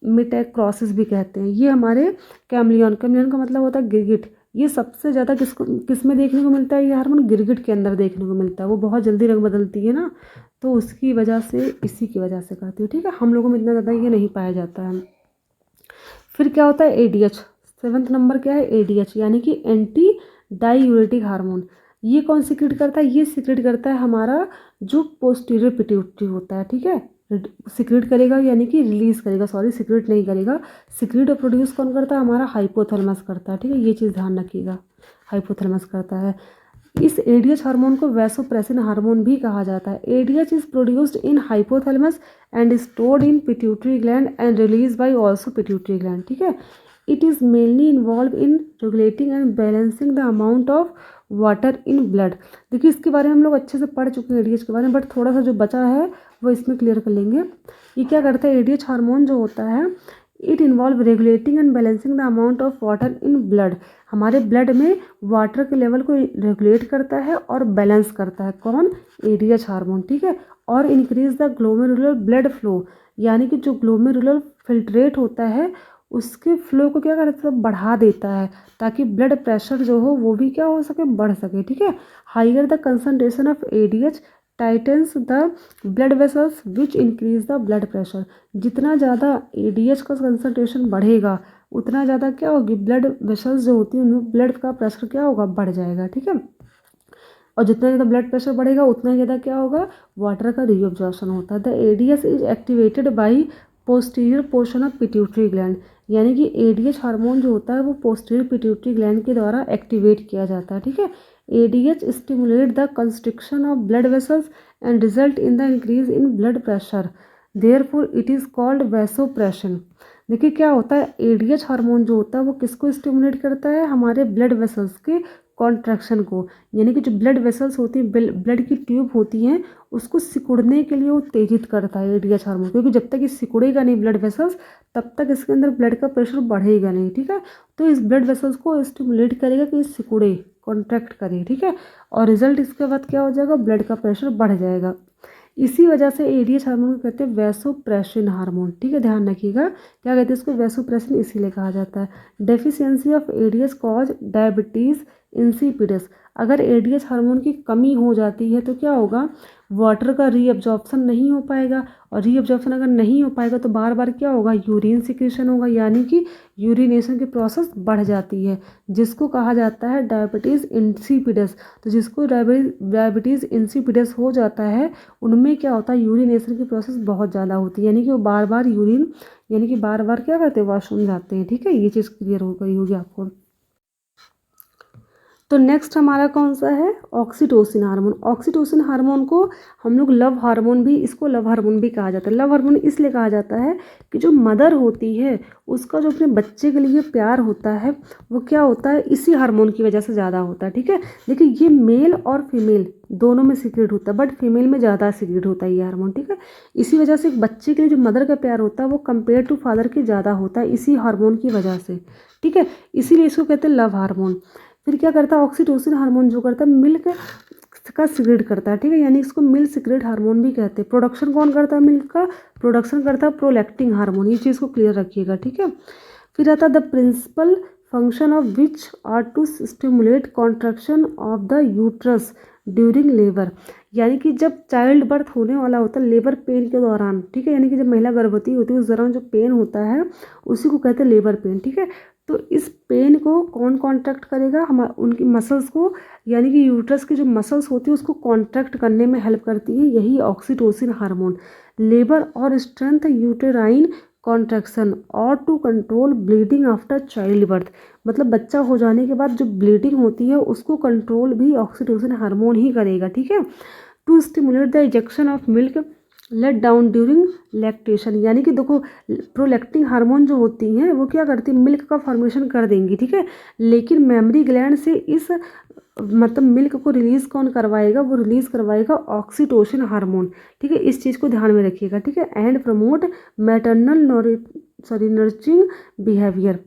मेटाक्रोसिस भी कहते हैं। ये हमारे कैमलियन, कैमलियन का मतलब होता है गिरगिट, ये सबसे ज़्यादा किस में देखने को मिलता है, ये हार्मोन गिरगिट के अंदर देखने को मिलता है। वो बहुत जल्दी रंग बदलती है ना, तो उसकी वजह से, इसी की वजह से करती है। ठीक है, हम लोगों में इतना ज़्यादा ये नहीं पाया जाता है। फिर क्या होता है एडीएच, 7वां नंबर क्या है एडीएच, यानी कि एंटी डाईयूरेटिक हार्मोन। ये कौन सीक्रेट करता है, ये सीक्रेट करता है हमारा जो पोस्टीरियर पिट्यूटरी होता है। ठीक है, सीक्रेट करेगा यानी कि रिलीज करेगा, सॉरी सीक्रेट नहीं करेगा, सीक्रेट और प्रोड्यूस कौन करता है, हमारा हाइपोथैलेमस करता है। ठीक है, ये चीज़ ध्यान रखिएगा, हाइपोथैलेमस करता है। इस एडीएच हार्मोन को वैसोप्रेसिन हार्मोन भी कहा जाता है। ADH is produced in hypothalamus and stored in pituitary gland and release by also pituitary gland. ठीक है, it is mainly involve in regulating and balancing the amount of water in blood. देखिए इसके बारे में हम लोग अच्छे से पढ़ चुके हैं एडीएच के बारे में, बट थोड़ा सा जो बचा है वो इसमें क्लियर कर लेंगे। ये क्या करता है, एडीएच हार्मोन जो होता है it involve regulating and balancing the amount of water in blood. हमारे ब्लड में वाटर के लेवल को रेगुलेट करता है और बैलेंस करता है, कौन, एडीएच हार्मोन। ठीक है, और increase the glomerular blood flow, यानी कि जो ग्लोमेरुलर फिल्ट्रेट होता है उसके फ्लो को क्या करता है, बढ़ा देता है, ताकि ब्लड प्रेशर जो हो वो भी क्या हो सके, बढ़ सके। ठीक है, higher the concentration of ADH titans the blood vessels which increase the blood pressure. जितना ज़्यादा एडीएच का कंसंट्रेशन बढ़ेगा उतना ज़्यादा क्या होगी, ब्लड वेसल्स जो होती हैं उनमें ब्लड का प्रेशर क्या होगा, बढ़ जाएगा। ठीक है, और जितना ज़्यादा ब्लड प्रेशर बढ़ेगा उतना ज़्यादा क्या होगा, वाटर का रीअब्जॉर्प्शन होता है। The ADH is activated by posterior portion of pituitary gland, यानी कि एडीएच हार्मोन जो होता है वो पोस्टीरियर पिट्यूटरी ग्लैंड के द्वारा एक्टिवेट किया जाता है। ठीक है, ADH stimulate the constriction of blood vessels and result in the increase in blood pressure, therefore it is called vasopressin. देखिए क्या होता है, एडीएच हार्मोन जो होता है वो किसको स्टिमुलेट करता है, हमारे ब्लड वेसल्स के कॉन्ट्रैक्शन को, यानी कि जो ब्लड वेसल्स होती हैं, ब्लड की ट्यूब होती हैं, उसको सिकुड़ने के लिए वो उत्तेजित करता है एडीएच हार्मोन, क्योंकि जब तक ये सिकुड़ेगा नहीं ब्लड वेसल्स तब तक इसके अंदर ब्लड का प्रेशर बढ़ेगा नहीं। ठीक है, तो इस ब्लड वेसल्स को स्टिमुलेट करेगा कि सिकुड़े, कॉन्ट्रैक्ट करे। ठीक है, और रिजल्ट इसके बाद क्या हो जाएगा, ब्लड का प्रेशर बढ़ जाएगा। इसी वजह से एडीएच हार्मोन को कहते हैं वैसोप्रेसिन हार्मोन। ठीक है, ध्यान रखिएगा, क्या कहते हैं इसको, वैसोप्रेसिन इसीलिए कहा जाता है। Deficiency of ADH cause diabetes insipidus. अगर एडीएच हार्मोन की कमी हो जाती है तो क्या होगा, वाटर का रीअब्जॉर्प्शन नहीं हो पाएगा, और रीअब्जॉर्प्शन अगर नहीं हो पाएगा तो बार बार क्या होगा, यूरिन सिक्रेशन होगा, यानी कि यूरिनेशन की प्रोसेस बढ़ जाती है, जिसको कहा जाता है डायबिटीज़ इंसिपिडस। तो जिसको डायबिटीज़ इंसिपिडस हो जाता है उनमें क्या होता है, यूरिनेशन की प्रोसेस बहुत ज़्यादा होती है, यानी कि वो बार बार यूरिन, यानी कि बार बार क्या करते हैं, वॉशरूम जाते हैं। ठीक है, ये चीज़ क्लियर हो गई होगी आपको। तो नेक्स्ट हमारा कौन सा है, ऑक्सीटोसिन हार्मोन। ऑक्सीटोसिन हार्मोन को हम लोग लव हार्मोन भी, इसको लव हार्मोन भी कहा जाता है। लव हार्मोन इसलिए कहा जाता है कि जो मदर होती है उसका जो अपने बच्चे के लिए प्यार होता है वो क्या होता है, इसी हार्मोन की वजह से ज़्यादा होता है। ठीक है, देखिए ये मेल और फीमेल दोनों में सीक्रेट होता है, बट फीमेल में ज़्यादा सीक्रेट होता है ये हार्मोन। ठीक है, इसी वजह से एक बच्चे के लिए जो मदर का प्यार होता है वो कंपेयर टू फादर के ज़्यादा होता है, इसी हार्मोन की वजह से। ठीक है, इसीलिए इसको कहते हैं लव हार्मोन। फिर क्या करता है, ऑक्सीटोसिन हार्मोन जो करता है मिल्क का सिक्रेट करता है। ठीक है, यानी इसको मिल्क सिक्रेट हार्मोन भी कहते हैं। प्रोडक्शन कौन करता है मिल्क का, प्रोडक्शन करता है प्रोलैक्टिन हार्मोन, ये चीज़ को क्लियर रखिएगा। ठीक है, फिर आता है the principal function of which are to stimulate contraction of the uterus during labour, यानी कि जब चाइल्ड बर्थ होने वाला होता है लेबर पेन के दौरान। ठीक है, यानी कि जब महिला गर्भवती होती है उस दौरान जो पेन होता है उसी को कहते हैं लेबर पेन। ठीक है, तो इस पेन को कौन कॉन्ट्रैक्ट करेगा, हम उनकी मसल्स को, यानी कि यूट्रस की जो मसल्स होती है उसको कॉन्ट्रैक्ट करने में हेल्प करती है यही ऑक्सीटोसिन हार्मोन। लेबर और स्ट्रेंथ यूटेराइन कॉन्ट्रैक्शन और to control bleeding after childbirth, मतलब बच्चा हो जाने के बाद जो ब्लीडिंग होती है उसको कंट्रोल भी ऑक्सीटोसिन हार्मोन ही करेगा। ठीक है, to stimulate the ejection of milk let down during lactation, यानी कि देखो प्रोलैक्टिन हार्मोन जो होती हैं वो क्या करती है, मिल्क का फॉर्मेशन कर देंगी। ठीक है, लेकिन मेमरी ग्लैंड से इस मतलब मिल्क को रिलीज़ कौन करवाएगा, वो रिलीज़ करवाएगा ऑक्सीटोसिन हार्मोन। ठीक है, इस चीज़ को ध्यान में रखिएगा। ठीक है, and promote maternal nurturing behaviour,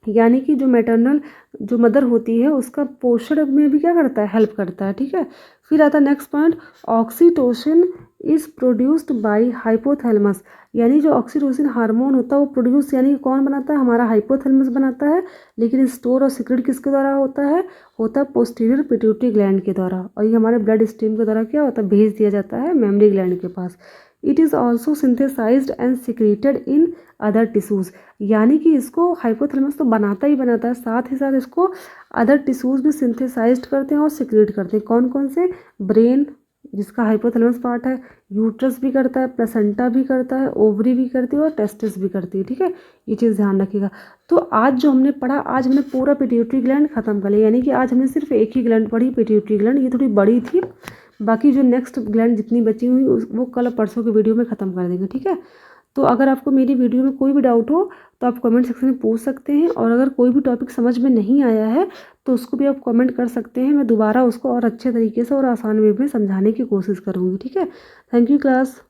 यानी कि जो मैटरनल जो मदर होती है उसका पोषण में भी क्या करता है, हेल्प करता है। ठीक है, फिर आता है next point, oxytocin is produced by hypothalamus, यानी जो ऑक्सीटोसिन हार्मोन होता है वो प्रोड्यूस यानी कि कौन बनाता है, हमारा हाइपोथैलेमस बनाता है, लेकिन स्टोर और सीक्रेट किसके द्वारा होता है पोस्टीरियर पिट्यूटरी ग्लैंड के द्वारा, और ये हमारे ब्लड स्ट्रीम के द्वारा क्या होता है, भेज दिया जाता है मेमोरी ग्लैंड के पास। It is also synthesised and secreted in other tissues, यानी कि इसको हाइपोथैलेमस तो बनाता ही बनाता है, साथ ही साथ इसको अदर टिश्यूज़ भी सिंथेसाइज्ड करते हैं और सिक्रेट करते हैं। कौन कौन से, ब्रेन जिसका हाइपोथैलेमस पार्ट है, यूट्रस भी करता है, प्लेसेंटा भी करता है, ओवरी भी करती है और टेस्टिस भी करती है। ठीक है, ये चीज़ ध्यान रखिएगा। तो आज जो हमने पढ़ा, आज हमने पूरा पिट्यूटरी ग्लैंड खत्म कर लिया, यानी कि आज हमने सिर्फ एक ही ग्लैंड पढ़ी, पिट्यूटरी ग्लैंड। ये थोड़ी बड़ी थी, बाकी जो नेक्स्ट ग्लैंड जितनी बची हुई वो कल परसों के वीडियो में ख़त्म कर देंगे। ठीक है, तो अगर आपको मेरी वीडियो में कोई भी डाउट हो तो आप कमेंट सेक्शन में पूछ सकते हैं, और अगर कोई भी टॉपिक समझ में नहीं आया है तो उसको भी आप कमेंट कर सकते हैं, मैं दोबारा उसको और अच्छे तरीके से और आसान वे में समझाने की कोशिश करूँगी। ठीक है, थैंक यू क्लास।